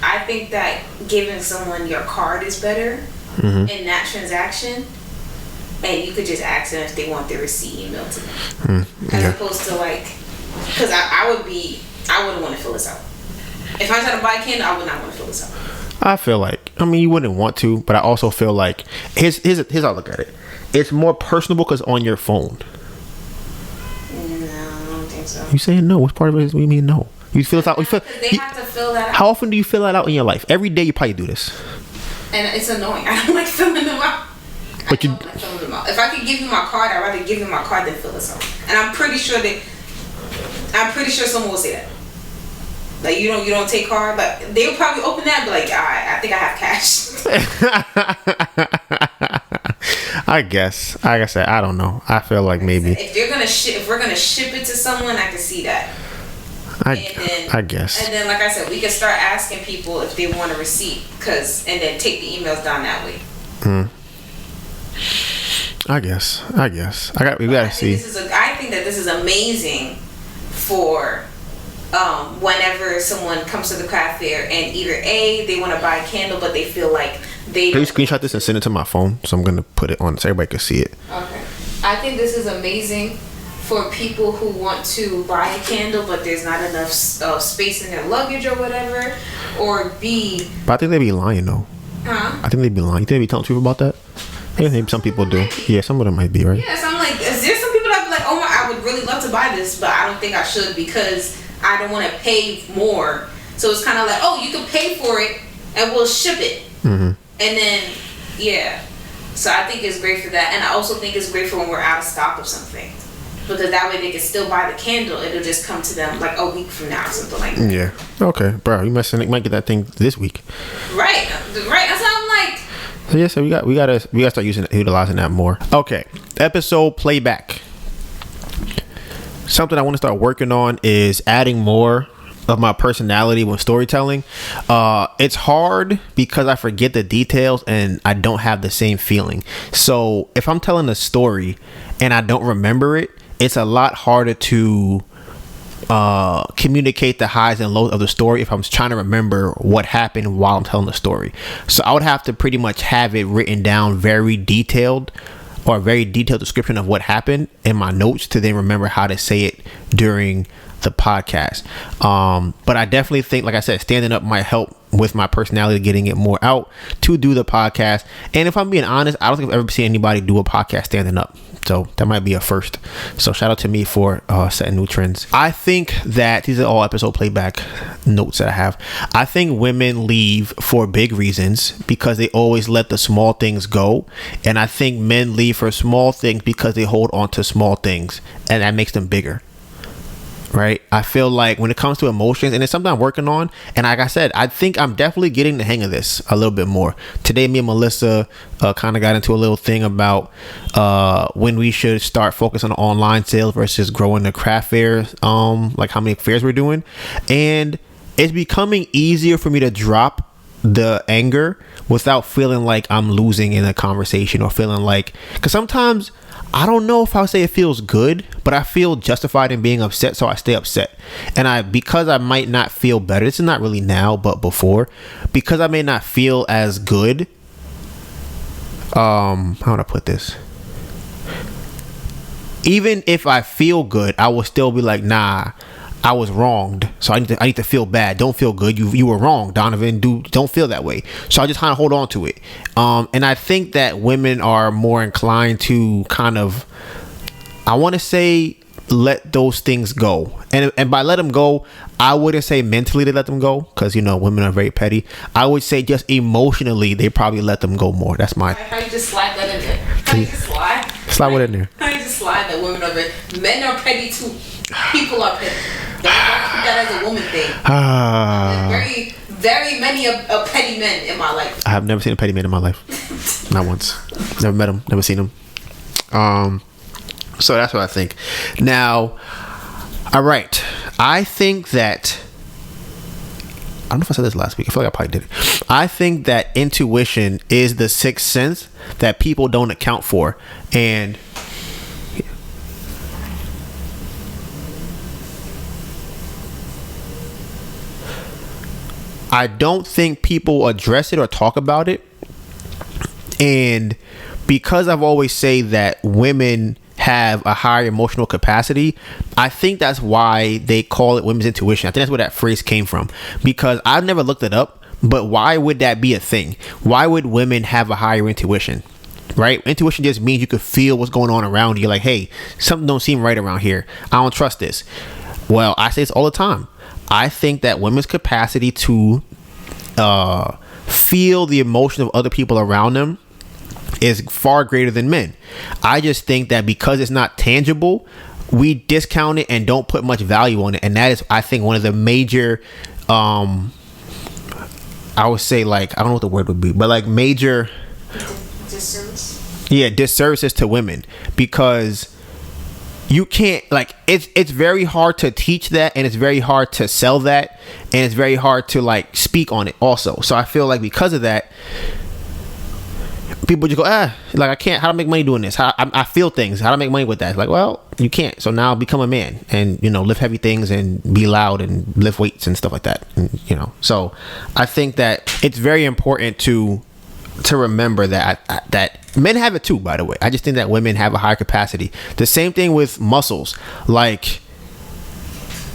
I think that giving someone your card is better in that transaction. And you could just ask them if they want their receipt emailed to them. As opposed to because I wouldn't want to fill this out. If I try to buy a candle, I would not want to fill this out. I feel like, you wouldn't want to, but I also feel like, here's how I look at it. It's more personable because on your phone. No, I don't think so. You saying no? What's part of it? What do you mean no? You fill it out. They have to fill that out. How often do you fill that out in your life? Every day you probably do this. And it's annoying. I don't like filling them out. But if I could give you my card, I'd rather give you my card than fill this out. And I'm pretty sure someone will say that. Like, you don't take card, but they'll probably open that and be like, all right, I think I have cash. I guess. Like I said, I don't know. I feel like maybe if we're gonna ship it to someone, I can see that. I guess. And then, like I said, we can start asking people if they want a receipt, and then take the emails down that way. I guess. We gotta see. I think that this is amazing for whenever someone comes to the craft fair and either they want to buy a candle, but they feel like they. Can you screenshot this and send it to my phone? So I'm gonna put it on so everybody can see it. Okay. I think this is amazing for people who want to buy a candle, but there's not enough space in their luggage or whatever, or B. But I think they be lying though. Huh? I think they be lying. You think they be telling the truth about that? I think some people do. Yeah, some of them might be, right? Yeah, so I'm like, is there some people that be like, oh my, I would really love to buy this, but I don't think I should because I don't want to pay more. So it's kind of like, oh, you can pay for it and we'll ship it. And then, yeah. So I think it's great for that. And I also think it's great for when we're out of stock of something. Because that way they can still buy the candle. It'll just come to them like a week from now or something like that. Yeah. Okay, bro. You might get that thing this week. Right. That's how I'm like. So yeah, so we gotta start utilizing that more. Okay. Episode playback. Something I want to start working on is adding more of my personality when storytelling. It's hard because I forget the details and I don't have the same feeling. So if I'm telling a story and I don't remember it, it's a lot harder to communicate the highs and lows of the story if I'm trying to remember what happened while I'm telling the story. So I would have to pretty much have it written down very detailed, or a very detailed description of what happened in my notes to then remember how to say it during the podcast. But I definitely think, like I said, standing up might help with my personality, getting it more out to do the podcast. And if I'm being honest, I don't think I've ever seen anybody do a podcast standing up. So that might be a first. So shout out to me for setting new trends. I think that these are all episode playback notes that I have. I think women leave for big reasons because they always let the small things go. And I think men leave for small things because they hold on to small things, and that makes them bigger. Right? I feel like when it comes to emotions, and it's something I'm working on, and like I said, I think I'm definitely getting the hang of this a little bit more. Today, me and Melissa kind of got into a little thing about when we should start focusing on online sales versus growing the craft fairs, like how many fairs we're doing. And it's becoming easier for me to drop the anger without feeling like I'm losing in a conversation, or feeling like, because sometimes I don't know if I would say it feels good, but I feel justified in being upset, so I stay upset. And because I might not feel better, this is not really now, but before, because I may not feel as good, how would I put this? Even if I feel good, I will still be like, nah, I was wronged, so I need to feel bad. Don't feel good. You were wrong, Donivan. Don't feel that way. So I just kind of hold on to it. And I think that women are more inclined to kind of, I want to say, let those things go. And by let them go, I wouldn't say mentally they let them go, because women are very petty. I would say just emotionally they probably let them go more. That's my. How you just slide that in there? How you just slide? Slide it in there. How you just slide that women are petty? Men are petty too. People are petty. Don't keep that as a woman thing. Very, very many of petty men in my life. I have never seen a petty man in my life. Not once. Never met him. Never seen him. So that's what I think. Now, all right. I think that, I don't know if I said this last week. I feel like I probably did it. I think that intuition is the sixth sense that people don't account for. And I don't think people address it or talk about it. And because I've always said that women have a higher emotional capacity, I think that's why they call it women's intuition. I think that's where that phrase came from, because I've never looked it up. But why would that be a thing? Why would women have a higher intuition? Right? Intuition just means you could feel what's going on around you. Like, hey, something don't seem right around here. I don't trust this. Well, I say this all the time. I think that women's capacity to feel the emotion of other people around them is far greater than men. I just think that because it's not tangible, we discount it and don't put much value on it. And that is, I think, one of the major, I would say, like, I don't know what the word would be, but like major. Disservice. disservices to women, because you can't, like, it's very hard to teach that, and it's very hard to sell that, and it's very hard to like speak on it also. So I feel like because of that, people just go, like, I can't, how do I make money doing this? I feel things, how do I make money with that? It's like, well, you can't. So now become a man and, lift heavy things and be loud and lift weights and stuff like that. And, so I think that it's very important to remember that that men have it too, by the way. I just think that women have a higher capacity. The same thing with muscles. Like,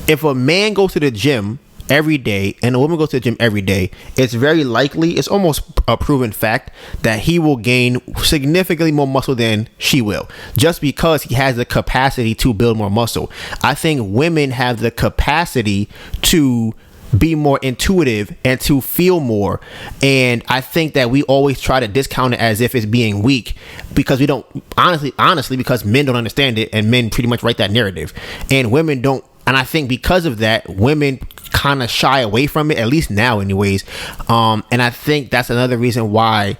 if a man goes to the gym every day and a woman goes to the gym every day, it's very likely, it's almost a proven fact, that he will gain significantly more muscle than she will, just because he has the capacity to build more muscle. I think women have the capacity to be more intuitive and to feel more, and I think that we always try to discount it as if it's being weak, because we don't, honestly because men don't understand it, and men pretty much write that narrative, and women don't. And I think because of that, women kind of shy away from it, at least now anyways. And I think that's another reason why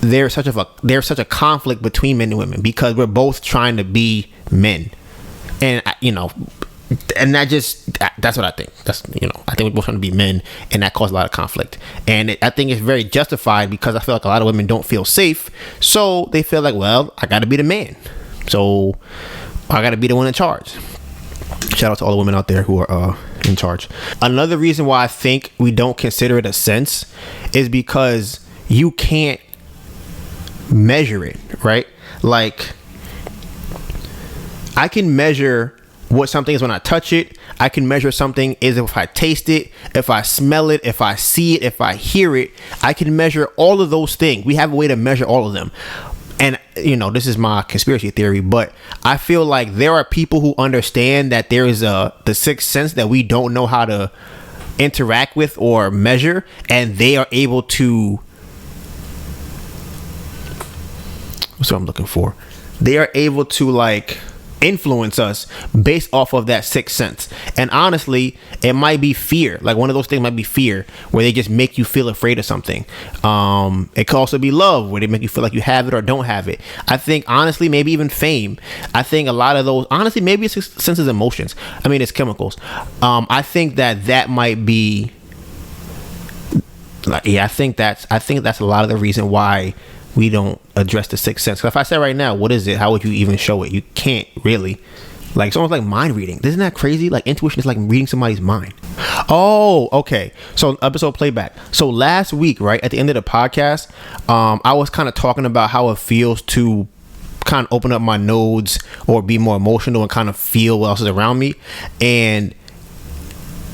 there's such a conflict between men and women, because we're both trying to be men. And and that's what I think. I think we're both trying to be men, and that causes a lot of conflict. And I think it's very justified, because I feel like a lot of women don't feel safe, so they feel like, well, I got to be the man, so I got to be the one in charge. Shout out to all the women out there who are in charge. Another reason why I think we don't consider it a sense is because you can't measure it, right? Like, I can measure what something is when I touch it. I can measure something is if I taste it, if I smell it, if I see it, if I hear it. I can measure all of those things. We have a way to measure all of them. And, this is my conspiracy theory, but I feel like there are people who understand that there is the sixth sense that we don't know how to interact with or measure, and they are able to, what's what I'm looking for? They are able to, like, influence us based off of that sixth sense. And honestly, it might be fear. Like, one of those things might be fear, where they just make you feel afraid of something. It could also be love, where they make you feel like you have it or don't have it. I think, honestly, maybe even fame. I think a lot of those, honestly, maybe it's senses, emotions. I mean, it's chemicals. I think that might be, I think that's a lot of the reason why we don't address the sixth sense. 'Cause if I said right now, what is it? How would you even show it? You can't really. Like, it's almost like mind reading. Isn't that crazy? Like, intuition is like reading somebody's mind. Oh, okay. So, episode playback. So last week, right at the end of the podcast, I was kind of talking about how it feels to kind of open up my nodes or be more emotional and kind of feel what else is around me. And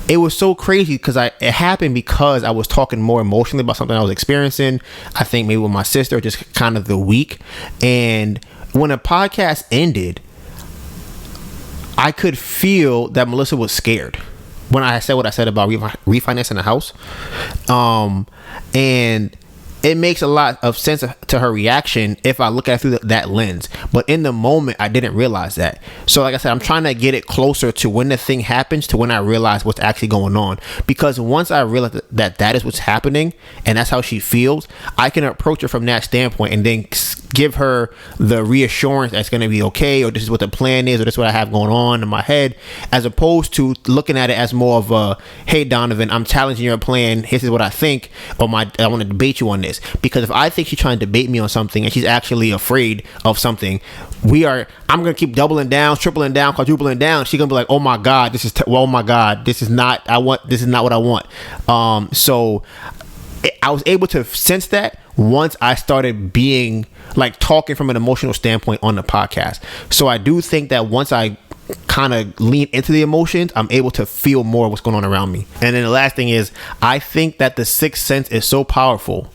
it was so crazy because it happened because I was talking more emotionally about something I was experiencing. I think maybe with my sister, just kind of the week. And when a podcast ended, I could feel that Melissa was scared when I said what I said about refinancing the house. And it makes a lot of sense to her reaction if I look at it through that lens. But in the moment, I didn't realize that. So like I said, I'm trying to get it closer to when the thing happens to when I realize what's actually going on. Because once I realize that is what's happening and that's how she feels, I can approach her from that standpoint and then give her the reassurance that's going to be okay, or this is what the plan is, or this is what I have going on in my head, as opposed to looking at it as more of a, hey, Donivan, I'm challenging your plan. This is what I think, or I want to debate you on this. Because if I think she's trying to debate me on something and she's actually afraid of something, I'm going to keep doubling down, tripling down, quadrupling down. She's going to be like, oh my God, this is not what I want. So I was able to sense that once I started being like talking from an emotional standpoint on the podcast. So I do think that once I kind of lean into the emotions, I'm able to feel more what's going on around me. And then the last thing is, I think that the sixth sense is so powerful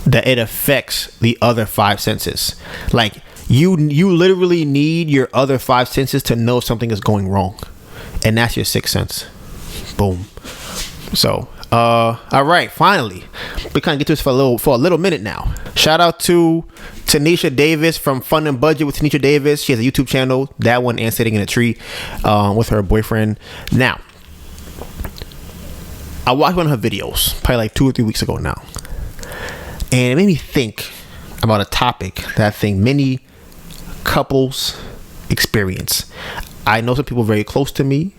that it affects the other five senses. Like you literally need your other five senses to know something is going wrong, and that's your sixth sense. Boom. So all right, finally we kind of get to this for a little minute now. Shout out to Tanisha Davis from Fun and Budget with Tanisha Davis. She has a YouTube channel, that one, and Sitting in a Tree with her boyfriend. Now, I watched one of her videos probably like 2 or 3 weeks ago now, and it made me think about a topic that I think many couples experience. I know some people very close to me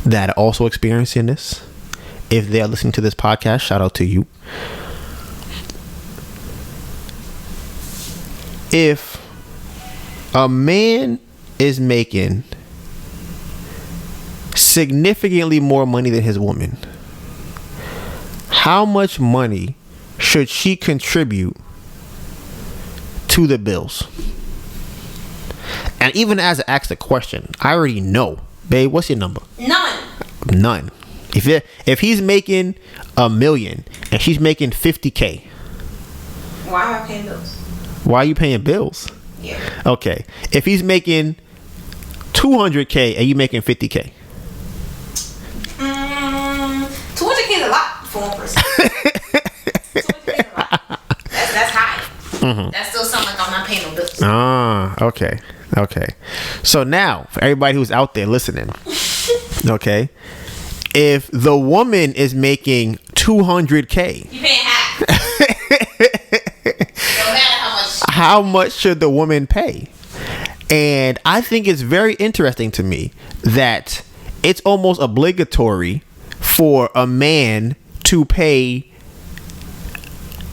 that are also experiencing this. If they are listening to this podcast, shout out to you. If a man is making significantly more money than his woman, how much money should she contribute to the bills? And even as I asked the question, I already know. Babe, what's your number? None. If he's making $1 million and she's making $50K, why am I paying bills? Why are you paying bills? Yeah. Okay. If he's making $200K and you making $50K, 200K is a lot for one person. 200K is a lot. That's high. Mm-hmm. That still sounds like I'm not paying no bills. Okay. So now, for everybody who's out there listening, okay, if the woman is making $200K, you paying half. No matter how much. How much should the woman pay? And I think it's very interesting to me that it's almost obligatory for a man to pay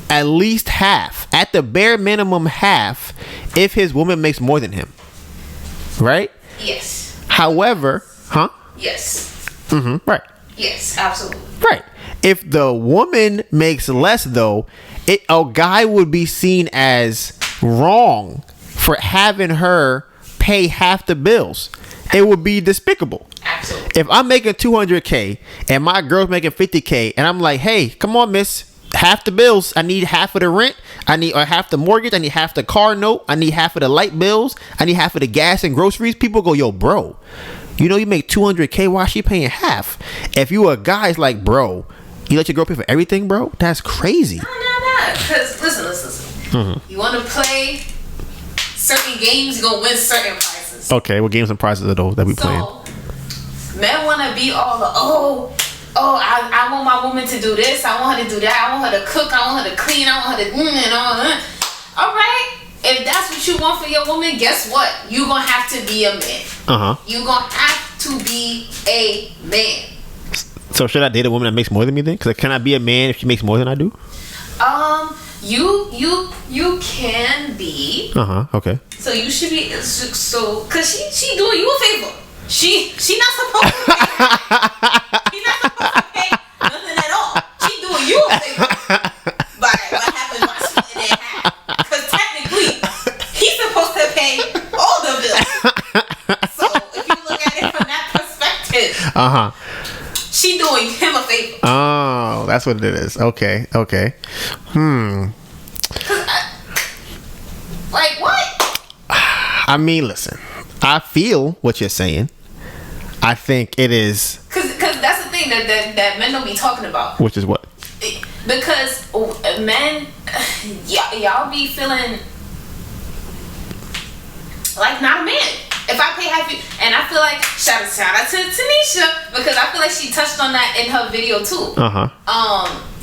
at least half, at the bare minimum half, if his woman makes more than him. Right? Yes. However, Yes. Right. Yes, absolutely. Right. If the woman makes less, though, a guy would be seen as wrong for having her pay half the bills. It would be despicable. Absolutely. If I'm making $200K and my girl's making $50K and I'm like, hey, come on, miss, half the bills. I need half of the rent. I need half the mortgage. I need half the car note. I need half of the light bills. I need half of the gas and groceries. People go, yo, bro, you know you make $200K. Why is she paying half? If you a guy, it's like, bro, you let your girl pay for everything, bro? That's crazy. No. Because listen. You want to play certain games, you're gonna win certain prizes. Okay, what games and prizes are those that we playing? Men want to be all the I want my woman to do this. I want her to do that. I want her to cook. I want her to clean. I want her to and all that. All right. If that's what you want for your woman, guess what? You're gonna have to be a man. You're gonna have to be a man. So should I date a woman that makes more than me then? Because can I be a man if she makes more than I do? You can be. Okay. So you should be. So because she doing you a favor. She not supposed to pay. She's not supposed to pay nothing at all. She doing you a favor by what happened by splitting it in half. Because technically, he's supposed to pay all the bills. So if you look at it from that perspective, she doing him a favor. Oh, that's what it is. Okay. Like what? I mean, listen. I feel what you're saying. I think it is. Because that's the thing that men don't be talking about. Which is what? Because men, y'all be feeling like not a man. If I pay half, and I feel like shout out to Tanisha because I feel like she touched on that in her video too.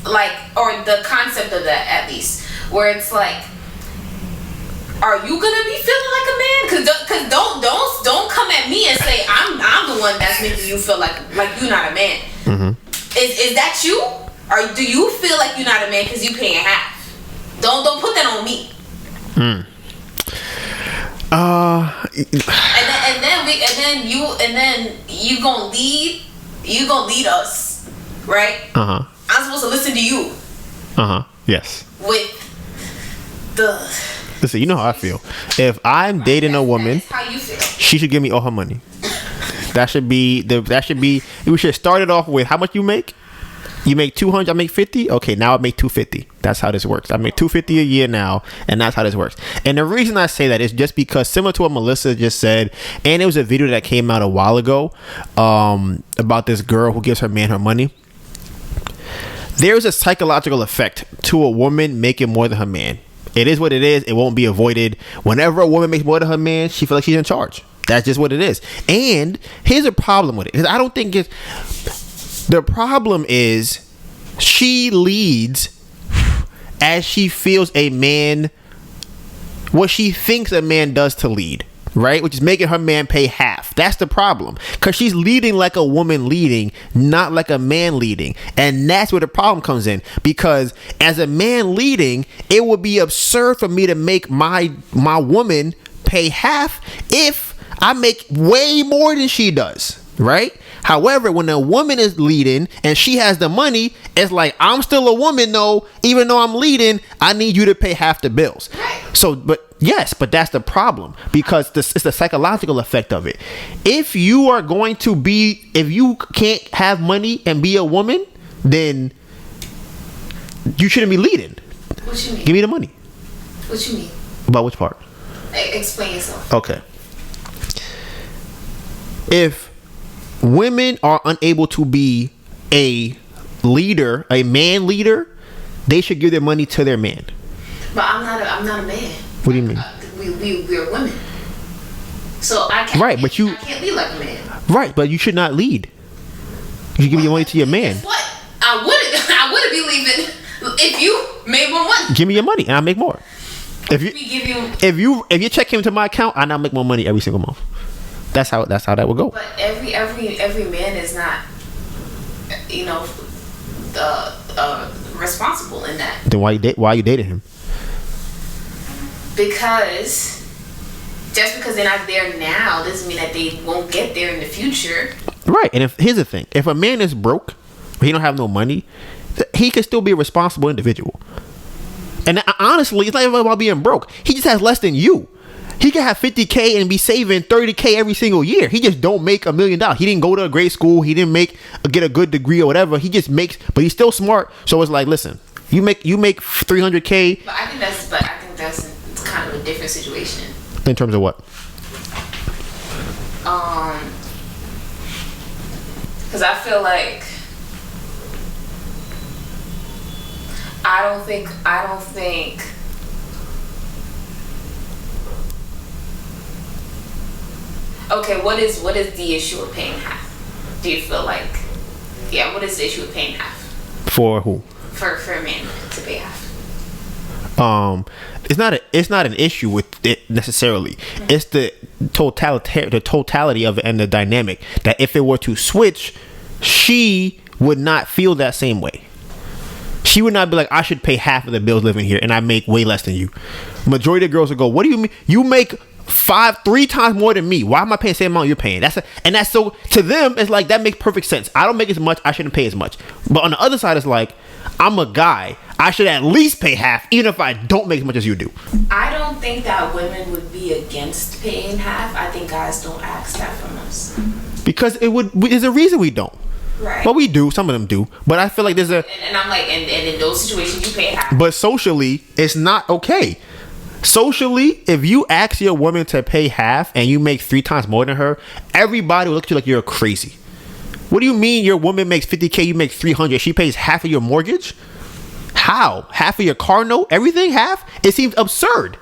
Like or the concept of that at least, where it's like, are you gonna be feeling like a man? Cause don't come at me and say I'm the one that's making you feel like you're not a man. Is that you? Or do you feel like you're not a man because you paying half? Don't put that on me. And then you gonna lead us, right? I'm supposed to listen to you. Yes. With the. Listen, you know how I feel. If I'm dating a woman, how you feel. She should give me all her money. That should be. We should start it off with how much you make. You make 200, I make 50. Okay, now I make 250. That's how this works. I make 250 a year now, and that's how this works. And the reason I say that is just because, similar to what Melissa just said, and it was a video that came out a while ago about this girl who gives her man her money. There's a psychological effect to a woman making more than her man. It is what it is. It won't be avoided. Whenever a woman makes more than her man, she feels like she's in charge. That's just what it is. And here's a problem with it, because I don't think it's. The problem is she leads as she feels a man, what she thinks a man does to lead, right? Which is making her man pay half. That's the problem, because she's leading like a woman leading, not like a man leading. And that's where the problem comes in, because as a man leading, it would be absurd for me to make my woman pay half if I make way more than she does, right? However, when a woman is leading and she has the money, it's like, I'm still a woman though, even though I'm leading, I need you to pay half the bills. So, but that's the problem, because it's the psychological effect of it. If you can't have money and be a woman, then you shouldn't be leading. What you mean? Give me the money. What you mean? About which part? Explain yourself. Okay. If women are unable to be a leader, a man leader, they should give their money to their man. But I'm not a man. What do you mean? We're women. So I can't. Right, but I can't lead like a man. Right, but you should not lead. You should give your money to your man. Guess what? I wouldn't be leaving if you made more money. Give me your money and I'll make more. If your check came to my account, I now make more money every single month. That's how that would go. But every man is not, responsible in that. Then why you dating him? Because just because they're not there now doesn't mean that they won't get there in the future. Right. And here's the thing: if a man is broke, he don't have no money, he can still be a responsible individual. And honestly, it's not even about being broke. He just has less than you. He can have $50K and be saving $30K every single year. He just don't make $1 million. He didn't go to a great school. He didn't get a good degree or whatever. He just makes, but he's still smart. So it's like, listen, you make $300K. But I think that's kind of a different situation. In terms of what? Because I feel like I don't think. Okay, what is the issue of paying half? Do you feel like, what is the issue of paying half? For who? For a man to pay half. It's not an issue with it necessarily. Mm-hmm. It's the totality of it and the dynamic, that if it were to switch, she would not feel that same way. She would not be like, I should pay half of the bills living here and I make way less than you. Majority of girls would go, what do you mean? You make 3 times more than me. Why am I paying the same amount you're paying? That's so, to them, it's like, that makes perfect sense. I don't make as much, I shouldn't pay as much. But on the other side, it's like, I'm a guy, I should at least pay half, even if I don't make as much as you do. I don't think that women would be against paying half. I think guys don't ask that from us. Because there's a reason we don't. Right. Well, we do. Some of them do. But I feel like there's a... And I'm like, and in those situations, you pay half. But socially, it's not okay. Socially, if you ask your woman to pay half and you make 3 times more than her, everybody will look at you like you're crazy. What do you mean your woman makes $50K, you make $300, she pays half of your mortgage? How? Half of your car note? Everything? Half? It seems absurd.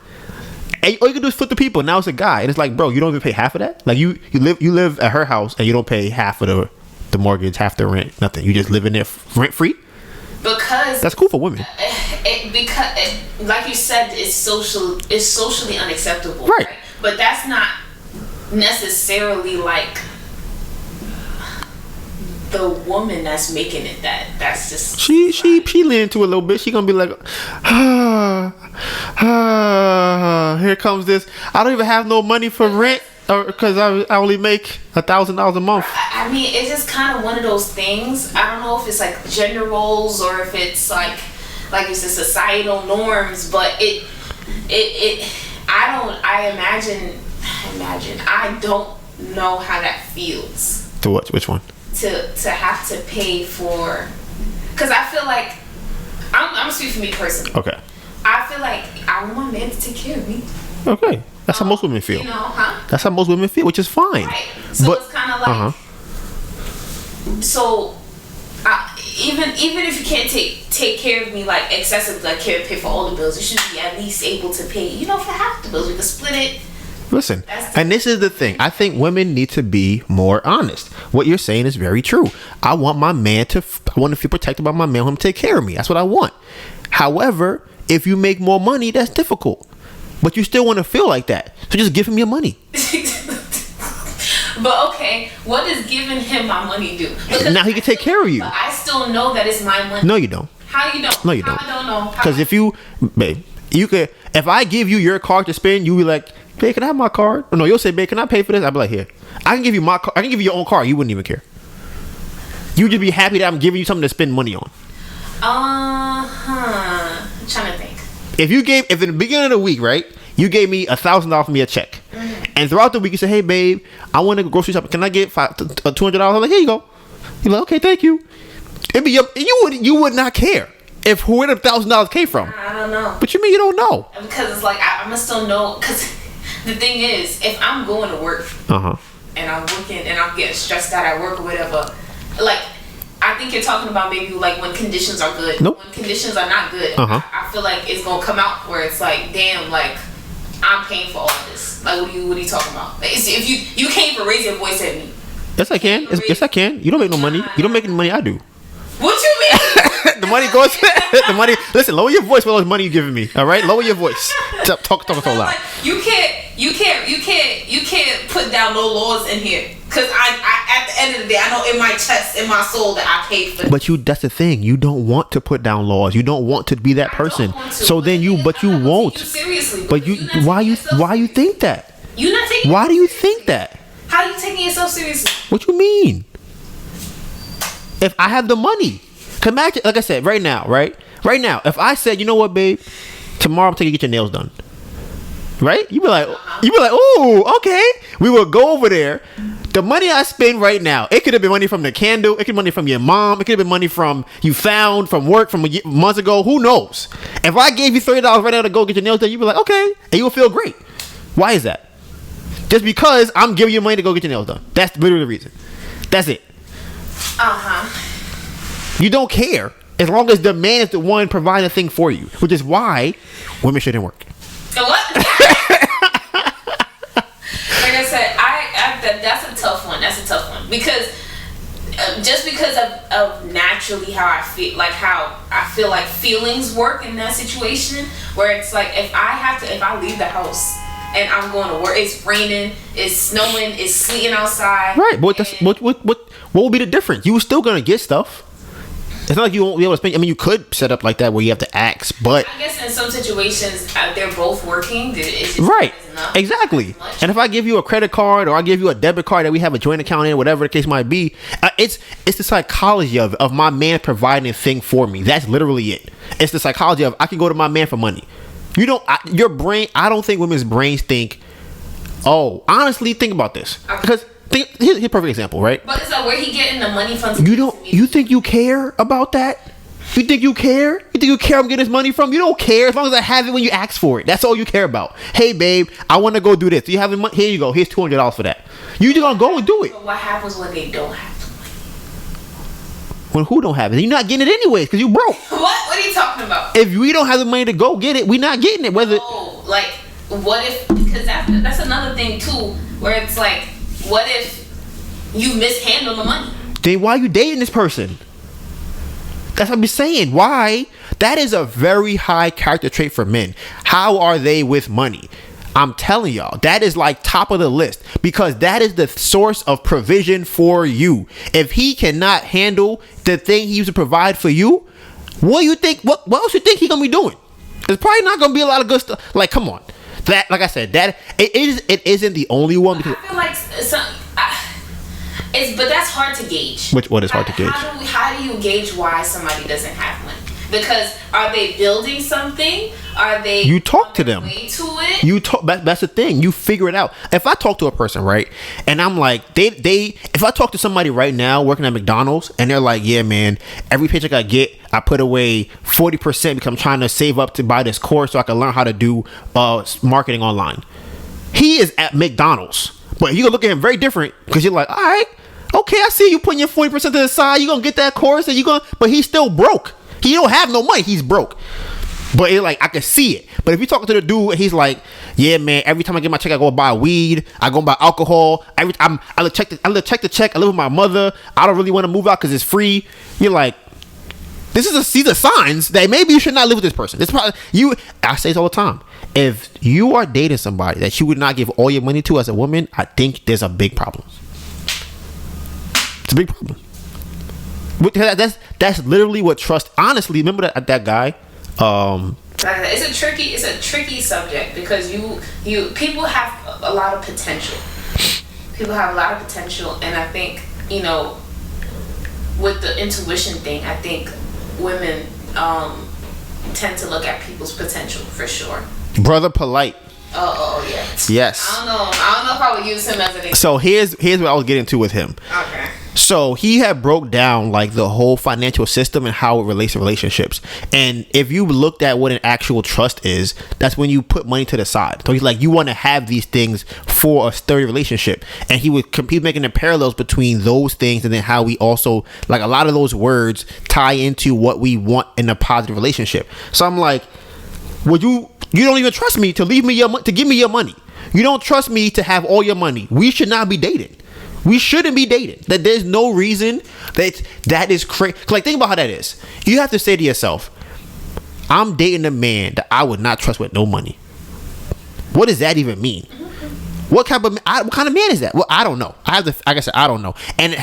And all you can do is flip the people. Now it's a guy. And it's like, bro, you don't even pay half of that? Like, you live at her house and you don't pay half of the mortgage, half the rent, nothing. You just live in there rent free? Because that's cool for women. Like you said, it's socially unacceptable, right? But that's not necessarily like the woman that's making it. That's just she lean into it a little bit. She gonna be like, here comes this. I don't even have no money for rent, or because I only make $1,000 a month. I mean, it's just kind of one of those things. I don't know if it's like gender roles or if it's like it's the societal norms, but I don't know how that feels. To what? Which one? To have to pay for, because I feel like I'm speaking for me personally. Okay. I feel like I want my man to take care of me. Okay. That's how most women feel. That's how most women feel, which is fine. Right. So it's kind of like, so even if you can't take care of me like excessively, like pay for all the bills, you should be at least able to pay, for half the bills. We can split it. Listen, and this is the thing. I think women need to be more honest. What you're saying is very true. I want to feel protected by my man. I want him to take care of me. That's what I want. However, if you make more money, that's difficult. But you still want to feel like that. So just give him your money. But okay, what does giving him my money do? Because now he can take care of you. But I still know that it's my money. No, you don't. How you don't? No, you don't. I don't know. Because if you, babe, you could. If I give you your card to spend, you be like, babe, can I have my card? Or no, you'll say, babe, can I pay for this? I'll be like, here, I can give you my card. I can give you your own card. You wouldn't even care. You'd just be happy that I'm giving you something to spend money on. I'm trying to think. If in the beginning of the week, right, you gave me $1,000 from your check, and throughout the week you say, hey, babe, I want to go grocery shopping. Can I get $200? I'm like, here you go. You're like, okay, thank you. You would not care if where the $1,000 came from. I don't know. But you mean you don't know? Because it's like I'm gonna still know. Because the thing is, if I'm going to work and I'm working and I'm getting stressed out at work or whatever, like I think you're talking about maybe like when conditions are good. Nope. When conditions are not good, I feel like it's gonna come out where it's like, damn, like I'm paying for all of this. Like what are you talking about? Like, if you can't even raise your voice at me. Yes, I can. Yes, I can. You don't make no money. You don't make any money. I do. What you mean? The money goes. The money. Listen, lower your voice. What money you giving me? All right, lower your voice. Talk so loud. Like, you can't put down no laws in here. Cause I at the end of the day, I know in my chest, in my soul that I paid for. But that's the thing. You don't want to put down laws. You don't want to be that person. So then you won't. Seriously. But why you think that? You not taking. Why do you think that? How are you taking yourself seriously? What you mean? If I have the money, imagine, like I said, right now, if I said, you know what, babe, tomorrow I'm taking you to get your nails done, right? You be like, oh, okay. We will go over there. The money I spend right now, it could have been money from the candle, it could be money from your mom, it could have been money from you found from work from months ago. Who knows? If I gave you $30 right now to go get your nails done, you'd be like, okay, and you will feel great. Why is that? Just because I'm giving you money to go get your nails done. That's literally the reason. That's it. You don't care as long as the man is the one providing the thing for you, which is why women shouldn't work. What? Like I said, that's a tough one. That's a tough one because just because of naturally how I feel, like how I feel like feelings work in that situation, where it's like if I leave the house and I'm going to work, it's raining, it's snowing, it's sleeting outside. Right, but what will be the difference? You were still gonna get stuff. It's not like you won't be able to spend. I mean, you could set up like that where you have to ask, but I guess in some situations they're both working. It's just right, enough. Exactly. And if I give you a credit card or I give you a debit card that we have a joint account in, whatever the case might be, it's the psychology of my man providing a thing for me. That's literally it. It's the psychology of I can go to my man for money. You don't. Your brain. I don't think women's brains think. Oh, honestly, think about this because. Here's a perfect example, right? But it's like where he getting the money from? You think you care about that? You think you care? You think you care I'm getting this money from? You don't care as long as I have it when you ask for it. That's all you care about. Hey, babe, I want to go do this. Do you have the money? Here you go. Here's $200 for that. You just gonna go and do it. But what happens when they don't have the money? When who don't have it? You're not getting it anyways because you broke. What are you talking about? If we don't have the money to go get it, we're not getting it. Whether like what if? Because that's another thing too, where it's like. What if you mishandle the money? Then why are you dating this person? That's what I'm saying. Why? That is a very high character trait for men. How are they with money? I'm telling y'all, that is like top of the list because that is the source of provision for you. If he cannot handle the thing he used to provide for you, what do you think? What else you think he gonna be doing? There's probably not gonna be a lot of good stuff. Like, come on. That, like I said, that it isn't the only one. Because I feel like but that's hard to gauge. What is hard to gauge? How do you gauge why somebody doesn't have money? Because are they building something? Are they? You talk to them. Way to it. You talk. That's the thing. You figure it out. If I talk to a person, right, and I'm like, if I talk to somebody right now working at McDonald's, and they're like, yeah, man, every paycheck I get, I put away 40% because I'm trying to save up to buy this course so I can learn how to do marketing online. He is at McDonald's, but you gonna look at him very different because you're like, all right, okay, I see you putting your 40% to the side. You gonna get that course, and but he's still broke. He don't have no money. He's broke. But it like I can see it. But if you talk to the dude, he's like, yeah, man. Every time I get my check, I go buy weed. I go buy alcohol. I check the check. I live with my mother. I don't really want to move out because it's free. You're like, these are signs that maybe you should not live with this person. It's probably I say this all the time. If you are dating somebody that you would not give all your money to as a woman, I think there's a big problem. It's a big problem. That's literally what trust. Honestly, remember that guy. It's a tricky subject because people have a lot of potential. People have a lot of potential, and I think with the intuition thing, I think women tend to look at people's potential for sure. Brother Polite. Oh yeah. Yes. I don't know if I would use him as an example. So here's what I was getting to with him. Okay. So he had broke down like the whole financial system and how it relates to relationships. And if you looked at what an actual trust is, that's when you put money to the side. So he's like, you want to have these things for a sturdy relationship. And he was making the parallels between those things and then how we also, like, a lot of those words tie into what we want in a positive relationship. So I'm like, you don't even trust me to give me your money. You don't trust me to have all your money. We should not be dating. We shouldn't be dating. That there's no reason that is crazy. Like, think about how that is. You have to say to yourself, I'm dating a man that I would not trust with no money. What does that even mean? What kind of man is that? Well, I don't know. Like I said, I don't know. And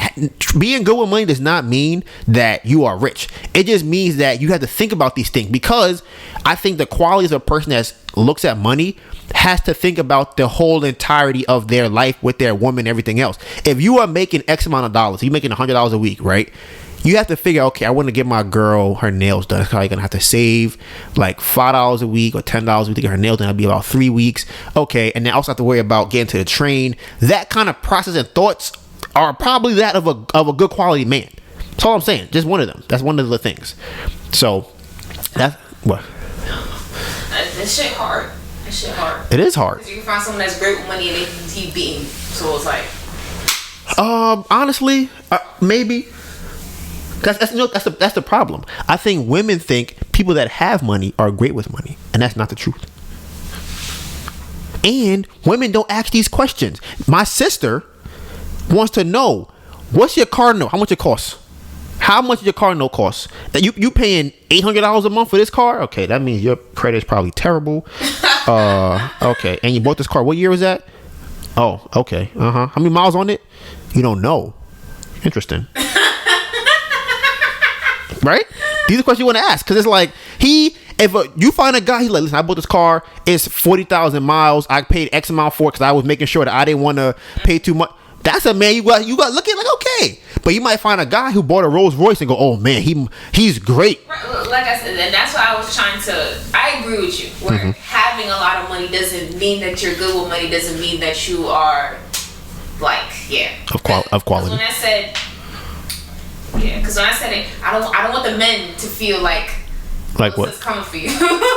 being good with money does not mean that you are rich. It just means that you have to think about these things, because I think the qualities of a person that looks at money has to think about the whole entirety of their life with their woman and everything else. If you are making X amount of dollars, you're making $100 a week, right? You have to figure, okay, I want to get my girl her nails done. It's probably going to have to save like $5 a week or $10 a week to get her nails done. It'll be about 3 weeks. Okay. And then I also have to worry about getting to the train. That kind of process and thoughts are probably that of a good quality man. That's all I'm saying. Just one of them. That's one of the things. So that's what. This shit hard. It is hard. Because you can find someone that's great with money and they can keep beating. So it's like. Honestly, maybe. That's the problem. I think women think people that have money are great with money, and that's not the truth. And women don't ask these questions. My sister wants to know, what's your car note? How much it costs? How much does your car note cost? That you paying $800 a month for this car? Okay, that means your credit is probably terrible. Okay, and you bought this car. What year was that? Oh, okay. How many miles on it? You don't know. Interesting. Right? These are questions you want to ask, because it's like if you find a guy, he's like, listen, I bought this car, it's 40,000 miles, I paid X amount for it because I was making sure that I didn't want to pay too much. That's a man you got look at like, okay. But you might find a guy who bought a Rolls Royce and go, oh man, he's great. Like I said, and that's why I was trying to. I agree with you. Where having a lot of money doesn't mean that you're good with money. Doesn't mean that you are like of quality. When I said. Yeah, because when I said it, I don't want the men to feel like what? It's coming for you.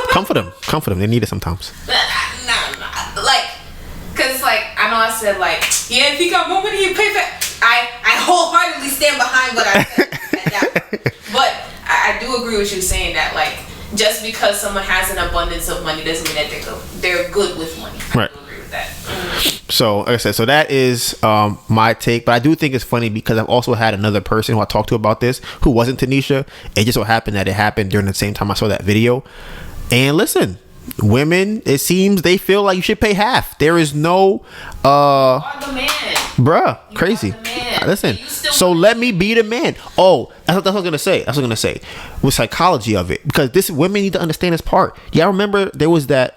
Comfort them. They need it sometimes. Nah. Like, because like I know I said like, yeah, if you got more money, you pay for. I wholeheartedly stand behind what I said at that point. But I do agree with you saying that like just because someone has an abundance of money doesn't mean that they're good with money. Right. That. So like I said, so that is my take, but I do think it's funny because I've also had another person who I talked to about this who wasn't Tanisha. It just so happened that it happened during the same time I saw that video. And listen, women, it seems they feel like you should pay half. There is no you are the man. Bruh, crazy. Listen, so let me be the man. Oh, that's what I was gonna say. With psychology of it, because women need to understand this part. Yeah, I remember there was that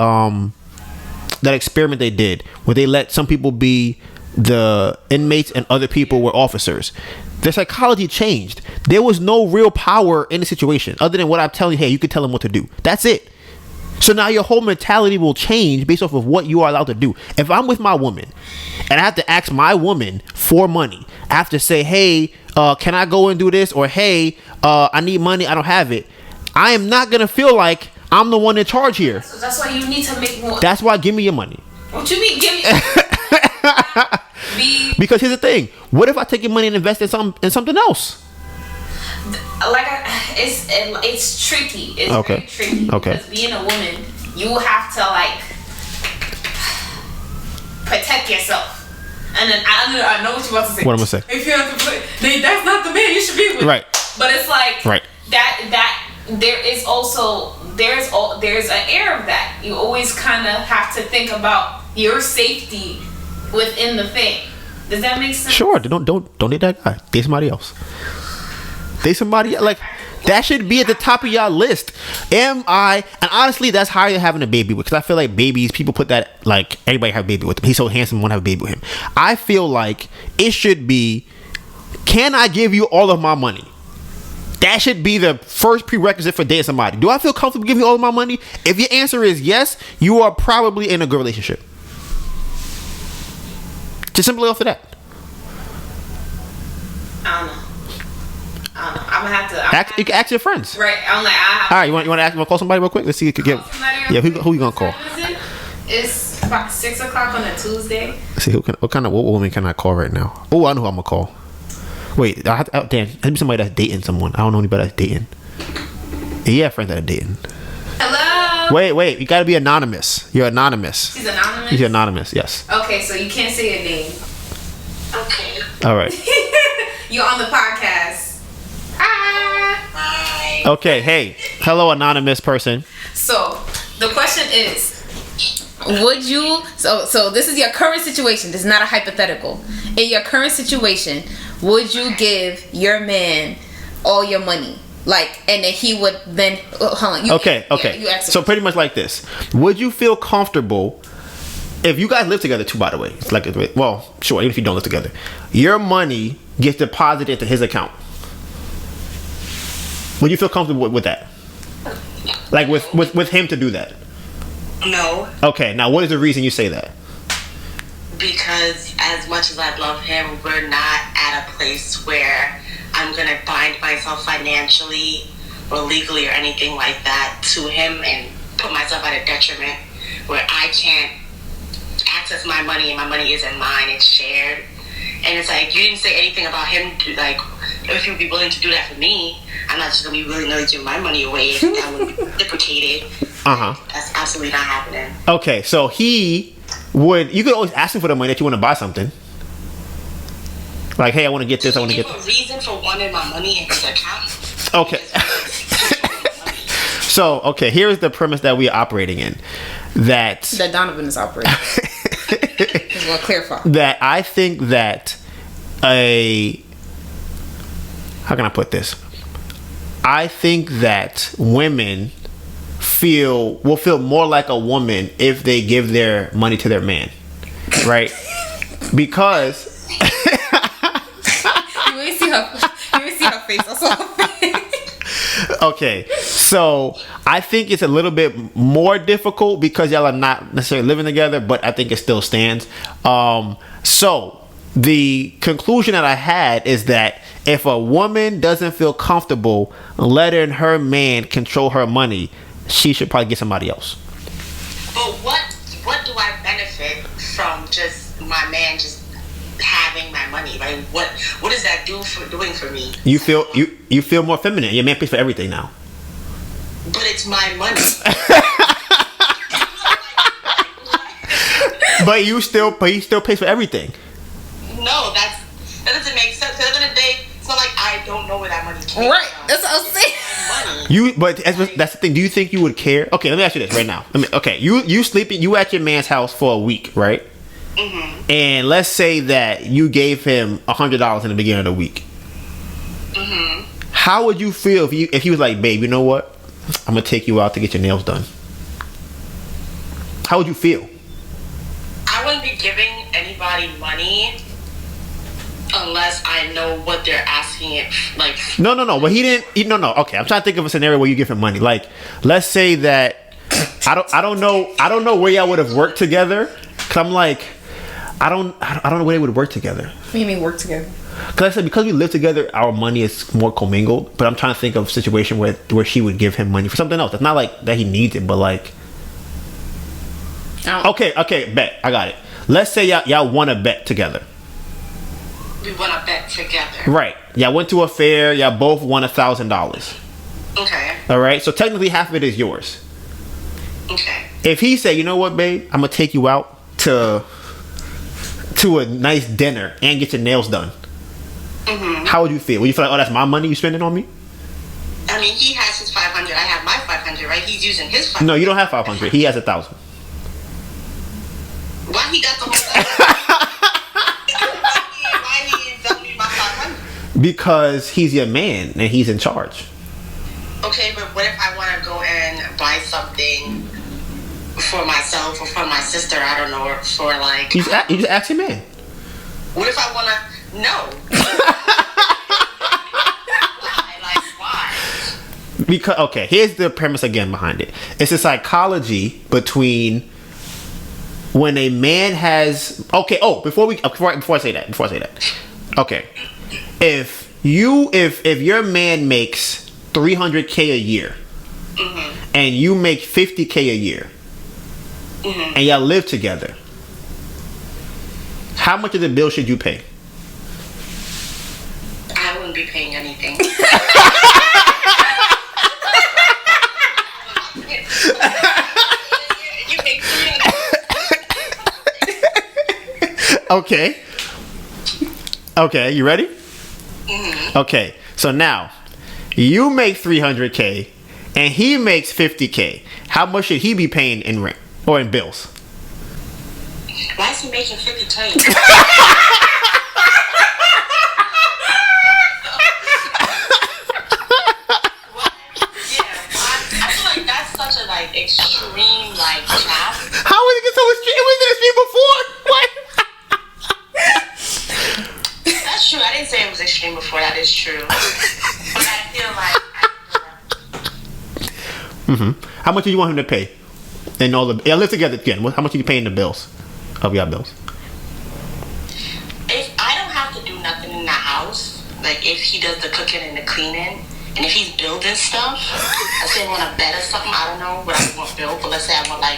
experiment they did where they let some people be the inmates and other people were officers. Their psychology changed. There was no real power in the situation other than what I'm telling you. Hey, you can tell them what to do. That's it. So now your whole mentality will change based off of what you are allowed to do. If I'm with my woman and I have to ask my woman for money, I have to say, hey, can I go and do this? Or hey, I need money, I don't have it. I am not gonna feel like I'm the one in charge here. So that's why you need to make more. That's why give me your money. What you mean give me? Because here's the thing. What if I take your money and invest in something else? Like it's tricky. It's very tricky. Okay. Because being a woman, you have to like protect yourself. And then I know what you're about to say. What am I gonna say? If you have to that's not the man you should be with. Right. But it's like that there's an air of that. You always kind of have to think about your safety within the thing. Does that make sense? Sure. Don't date that guy. Date somebody else. Date somebody like that should be at the top of y'all list. And honestly, that's higher than having a baby with, because I feel like babies, people put that like everybody have a baby with him. He's so handsome, I want to have a baby with him. I feel like it should be, can I give you all of my money? That should be the first prerequisite for dating somebody. Do I feel comfortable giving you all of my money? If your answer is yes, you are probably in a good relationship. Just simply off of that. I don't know. I'm gonna have to. You can ask your friends. Right. I'm like, all right. You want to call somebody real quick? Let's see if you can get. Yeah. Who you gonna call? It's about 6 o'clock on a Tuesday. Let's see what woman can I call right now? Oh, I know who I'm gonna call. Wait, damn, it has to be somebody that's dating someone. I don't know anybody that's dating. Yeah, friends that are dating. Hello. Wait. You gotta be anonymous. You're anonymous. She's anonymous. You're anonymous. Yes. Okay, so you can't say your name. Okay. All right. You're on the podcast. Hi. Okay. Hey. Hello, anonymous person. So the question is, would you? So this is your current situation. This is not a hypothetical. In your current situation, would you give your man all your money? Like, and then he would then hold on. Okay. Yeah, so pretty much like this. Would you feel comfortable if you guys live together too? By the way, it's like, well, sure. Even if you don't live together, your money gets deposited into his account. Would you feel comfortable with that? Like with him to do that? No. Okay. Now, what is the reason you say that? Because as much as I love him, we're not at a place where I'm going to bind myself financially or legally or anything like that to him and put myself at a detriment where I can't access my money and my money isn't mine, it's shared. And it's like, you didn't say anything about him, like, if he would be willing to do that for me, I'm not just going to be willing to give my money away if that would be reciprocated. That's absolutely not happening. Okay, so you could always ask him for the money that you want to buy something. Like, hey, I want to get this, I want to get this. A reason for wanting my money in his account. Okay. So, okay, here's the premise that we are operating in. That Donivan is operating. Just want to clarify. That I think that how can I put this? I think that women will feel more like a woman if they give their money to their man, right? Because you may see her face. I saw her face. Okay, so I think it's a little bit more difficult because y'all are not necessarily living together, but I think it still stands. So the conclusion that I had is that if a woman doesn't feel comfortable letting her man control her money, she should probably get somebody else. But what do I benefit from just my man just having my money? Like what does that doing for me? You feel more feminine. Your man pays for everything now. But it's my money. But he still pays for everything. No, that doesn't make sense. At the end of the day, it's not like I don't know where that money came from. Right, that's what I was saying. But that's the thing. Do you think you would care? Okay, let me ask you this right now. You sleeping? You at your man's house for a week, right? Mm-hmm. And let's say that you gave him $100 in the beginning of the week. Mm-hmm. How would you feel if he was like, babe, you know what? I'm gonna take you out to get your nails done. How would you feel? I wouldn't be giving anybody money unless I know what they're asking it like. No. But he didn't. No. Okay, I'm trying to think of a scenario where you give him money. Like, let's say that I don't know where y'all would have worked together. Cause I'm like, I don't know where they would work together. What do you mean work together? Cause I said because we live together, our money is more commingled. But I'm trying to think of a situation where she would give him money for something else. It's not like that he needs it, but like. Oh. Okay, bet. I got it. Let's say y'all won a bet together. We won a bet together. Right. Y'all went to a fair. Y'all both won $1,000. Okay. All right. So technically, half of it is yours. Okay. If he said, you know what, babe, I'm gonna take you out to a nice dinner and get your nails done. Mm-hmm. How would you feel? Would you feel like, oh, that's my money you spending on me? I I mean, he has his 500. I have my 500, right? He's using his 500. No, you don't have 500. He has 1,000. Why he got the whole thing? Why he tell me my 500? Because he's your man and he's in charge. Okay, but what if I want to go and buy something for myself or for my sister? I don't know, or for like... You just ask your man. What if I want to... No. Why? Because, okay, here's the premise again behind it. It's a psychology between when a man has... Okay, before I say that. Okay. If your man makes $300K a year, mm-hmm. and you make $50K a year, mm-hmm. and y'all live together, how much of the bill should you pay? I wouldn't be paying anything. You make Okay, you ready? Mm-hmm. Okay, so now you make $300K and he makes $50K. How much should he be paying in rent or in bills? Why is he making $50K? I feel like that's such a extreme cap. How was it get so extreme? It was extreme before. What? That's true. I didn't say it was extreme before. That is true. But I feel like. How much do you want him to pay? And all the live together again. How much are you paying the bills of your bills? If I don't have to do nothing in the house, like if he does the cooking and the cleaning, and if he's building stuff, let's say I want a bed or something, I don't know what I want built, but let's say I want a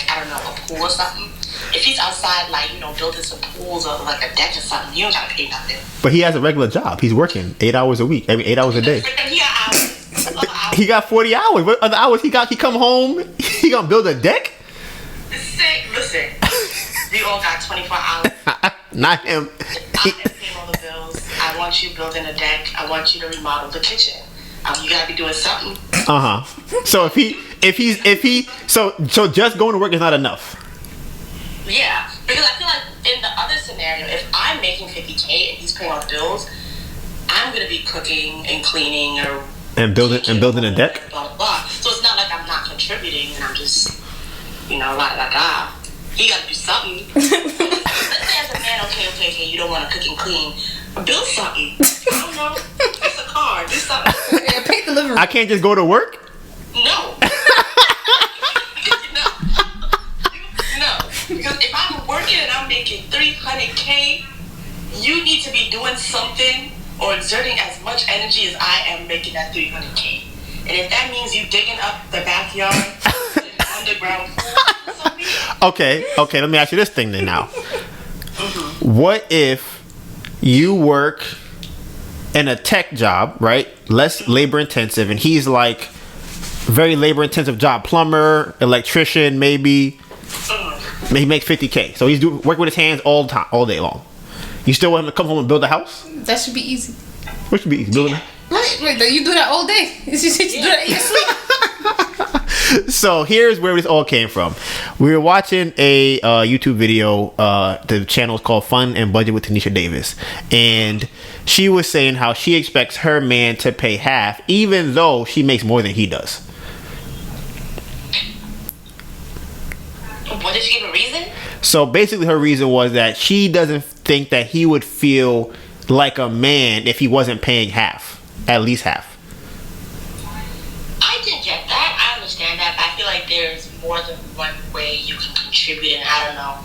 pool or something. If he's outside, building some pools or a deck or something, you don't gotta pay nothing. But he has a regular job. He's working 8 hours a week. 8 hours a day. He got hours. He got 40 hours. What other hours he come home? He gonna build a deck? Listen, we all got 24 hours. Not him. I'm paying all the bills. I want you building a deck. I want you to remodel the kitchen. You gotta be doing something. So so just going to work is not enough. Yeah, because I feel like in the other scenario, if I'm making $50K and he's paying all the bills, I'm gonna be cooking and cleaning and building a deck. Blah blah blah. So it's not like I'm not contributing and I'm just He gotta do something. Let's say as a man, okay, you don't want to cook and clean. Build something. I don't know. It's a car. Do something. Yeah, pay the living room. I can't just go to work? No. No. Because if I'm working and I'm making $300K, you need to be doing something or exerting as much energy as I am making that $300K. And if that means you digging up the backyard, underground pool, something. Okay, let me ask you this thing then now. What if you work in a tech job, right? Less labor intensive, and he's very labor intensive job, plumber, electrician, maybe. He makes $50K. So he's working with his hands all day long. You still want him to come home and build a house? That should be easy. What should be easy? Building Wait, you do that all day. You do that in your sleep. So here's where this all came from. We were watching a YouTube video. The channel is called Fun and Budget with Tanisha Davis, and she was saying how she expects her man to pay half, even though she makes more than he does. What did she give a reason? So basically, her reason was that she doesn't think that he would feel like a man if he wasn't paying half, at least half. I can get that. I understand that. But I feel like there's more than one way you can contribute, and I don't know.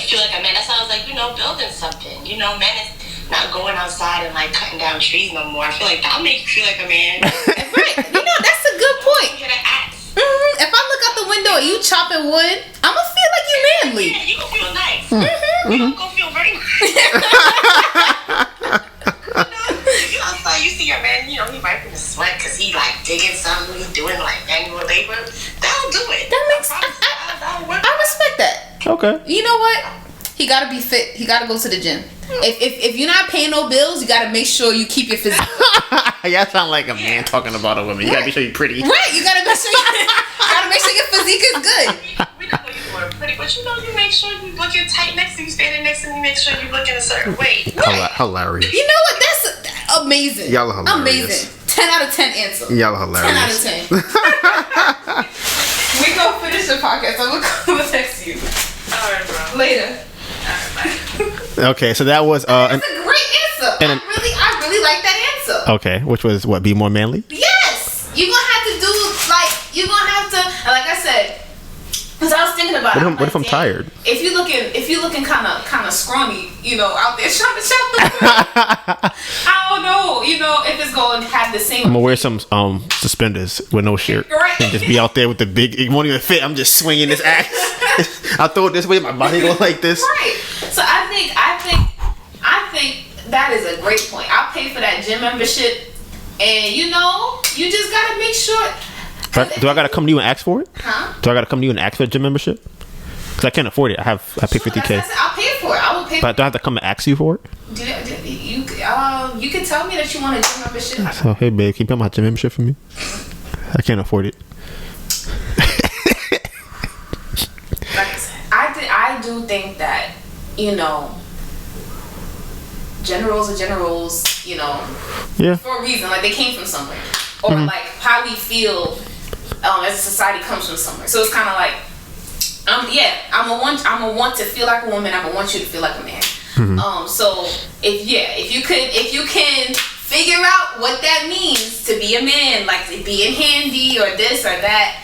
Feel like a man. That sounds like building something. Man is not going outside and cutting down trees no more. I feel like that'll make you feel like a man. Right. That's a good point. If I look out the window and you chopping wood, I'ma feel like you manly. Yeah, you gonna feel nice. You gonna feel very nice. You outside, you see your man, he wiping the sweat because he digging something, he's doing manual labor. That'll do it. That makes that'll work. I respect that. Okay. You know what? He gotta be fit. He gotta go to the gym. If you're not paying no bills, you gotta make sure you keep your physique. Yeah, sound like a man talking about a woman. You gotta make sure you're pretty. Right, you gotta make sure your physique is good. We know you are pretty, but you make sure you looking tight next to you, standing next to me, make sure you looking a certain way. Hilarious. You know what? That's amazing. Y'all are hilarious. Amazing. 10 out of 10 answer. Y'all are hilarious. 10 out of 10. We gonna finish the podcast. I'm gonna text you. Alright, bro. Later. Alright, bye. Okay, so that was That's a great answer. I really like that answer. okay, which was what? Be more manly. Yes. You're gonna have to do like I said. Because I was thinking about What if I'm tired? If you looking kind of scrawny, out there trying to shop the I don't know, if it's going to have the same. I'm gonna wear some suspenders with no shirt, right, and just be out there with the big. It won't even fit. I'm just swinging this axe. I'll throw it this way. My body goes like this. Right. So I think that is a great point. I'll pay for that gym membership, and you just gotta make sure. Do I gotta come to you and ask for it? Huh? Do I gotta come to you and ask for a gym membership? Because I can't afford it. I pay $50K. I'll pay for it. I will pay. But do I have to come and ask you for it? You can tell me that you want a gym membership. So hey babe, can you pay my gym membership for me? I can't afford it. Like I said, I do think that generals are generals, Yeah. for a reason. Like they came from somewhere, or like how we feel as a society comes from somewhere. So it's kind of like, I'm gonna want to feel like a woman. I'm gonna want you to feel like a man. So if you can figure out what that means to be a man, like being handy or this or that,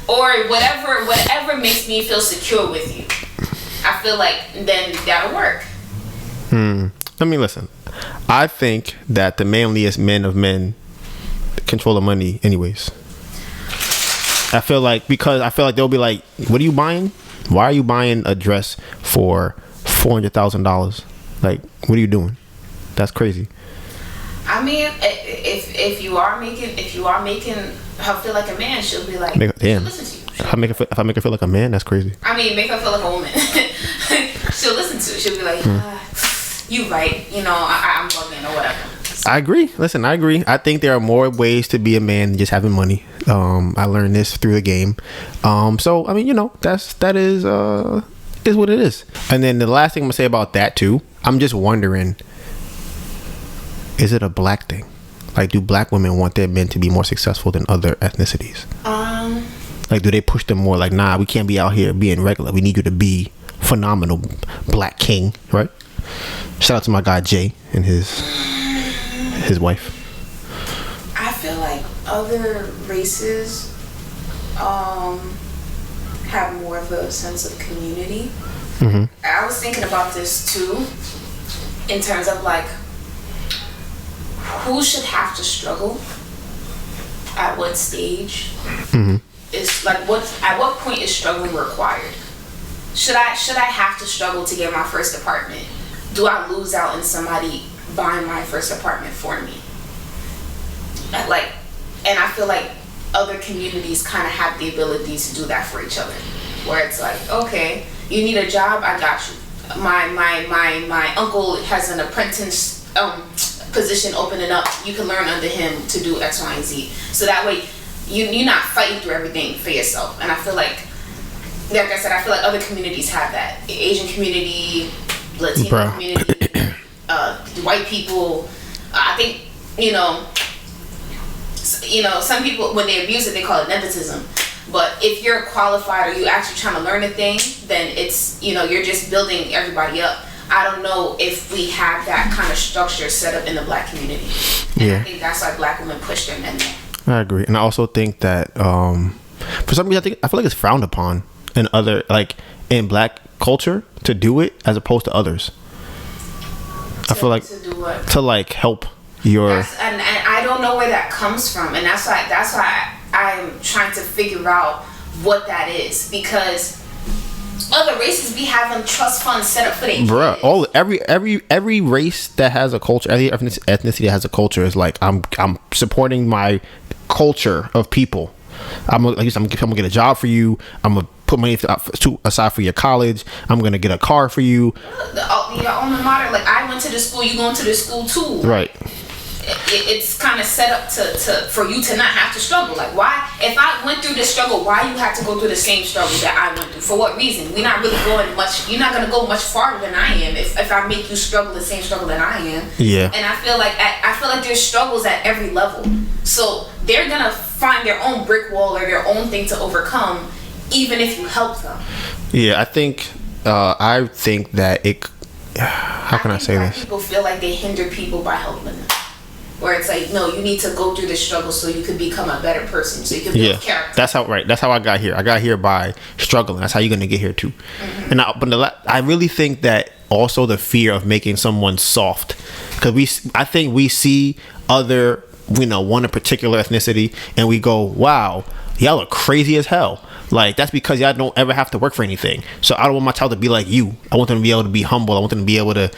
or whatever makes me feel secure with you, I feel like then that'll work. Let me listen. I think that the manliest men of men control the money anyways. I feel like they'll be like, what are you buying? Why are you buying a dress for $400,000? Like, what are you doing? That's crazy. I mean, if you are making her feel like a man, she'll be like, damn. She'll listen to you. If I make her feel like a man, that's crazy. I mean, make her feel like a woman. She'll listen to it. She'll be like, you right. I'm bugging or whatever. I agree. Listen, I agree. I think there are more ways to be a man than just having money. I learned this through the game. So I mean, that is what it is. And then the last thing I'm gonna say about that too, I'm just wondering, is it a black thing? Like, do black women want their men to be more successful than other ethnicities? Like, do they push them more? Like, nah, we can't be out here being regular. We need you to be phenomenal, black king, right? Shout out to my guy Jay and his wife. I feel like other races have more of a sense of community. I was thinking about this too, in terms of like, who should have to struggle at what stage? It's like, at what point is struggling required? Should I have to struggle to get my first apartment? Do I lose out in somebody buying my first apartment for me? And I feel like other communities kind of have the ability to do that for each other, where it's like, okay, you need a job, I got you. My uncle has an apprentice position opening up. You can learn under him to do X, Y, and Z. So that way, you're not fighting through everything for yourself. And I feel like I said, I feel like other communities have that. Asian community, Latino community, white people. I think some people, when they abuse it, they call it nepotism. But if you're qualified or you actually trying to learn a thing, then it's you're just building everybody up. I don't know if we have that kind of structure set up in the black community. And I think that's why black women push their men there. I agree, and I also think that for some reason I feel like it's frowned upon in other, like in black culture, to do it as opposed to others. I feel like to do what? To like help your. And I don't know where that comes from, and that's why I'm trying to figure out what that is, because other races be having trust funds set up for their kids. Every race that has a culture, every ethnicity that has a culture is like, I'm supporting my culture of people. I'm gonna get a job for you. I'm gonna put money aside for your college. I'm gonna get a car for you. Your alma mater, like I went to the school, you going to the school too. Right. it's kind of set up to for you to not have to struggle. Like, why, if I went through this struggle, why you have to go through the same struggle that I went through? For what reason? We're not really going much. You're not gonna go much farther than I am if I make you struggle the same struggle that I am. Yeah. And I feel like there's struggles at every level. So they're gonna find their own brick wall or their own thing to overcome, even if you help them. Yeah, I think that it. How can I say this? People feel like they hinder people by helping them. Where it's like, no, you need to go through this struggle so you could become a better person, so you can build character. That's how I got here. I got here by struggling. That's how you're gonna get here too. And I really think that also the fear of making someone soft, because I think we see other, one a particular ethnicity, and we go, wow, y'all are crazy as hell. Like, that's because y'all don't ever have to work for anything. So I don't want my child to be like you. I want them to be able to be humble. I want them to be able to,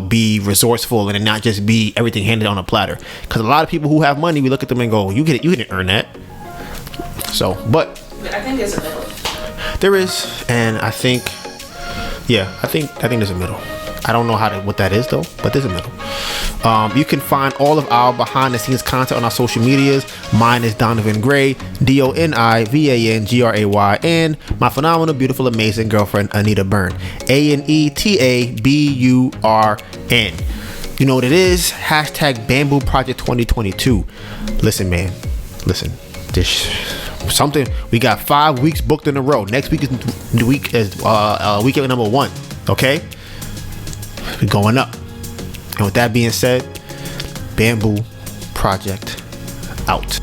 be resourceful and not just be everything handed on a platter. Because a lot of people who have money, we look at them and go, you didn't earn that. So, but I think there's a middle. There is, and I think there's a middle. I don't know what that is though, but there's a middle. You can find all of our behind the scenes content on our social medias. Mine is Donivan Gray, DONIVANGRAY, and my phenomenal, beautiful, amazing girlfriend Anita Byrne, ANETABURN. You know what it is? # Bamboo Project 2022. Listen, man. Listen. This something. We got 5 weeks booked in a row. Next week is weekend number 1. Okay. We're going up. And with that being said, Bamboo Project out.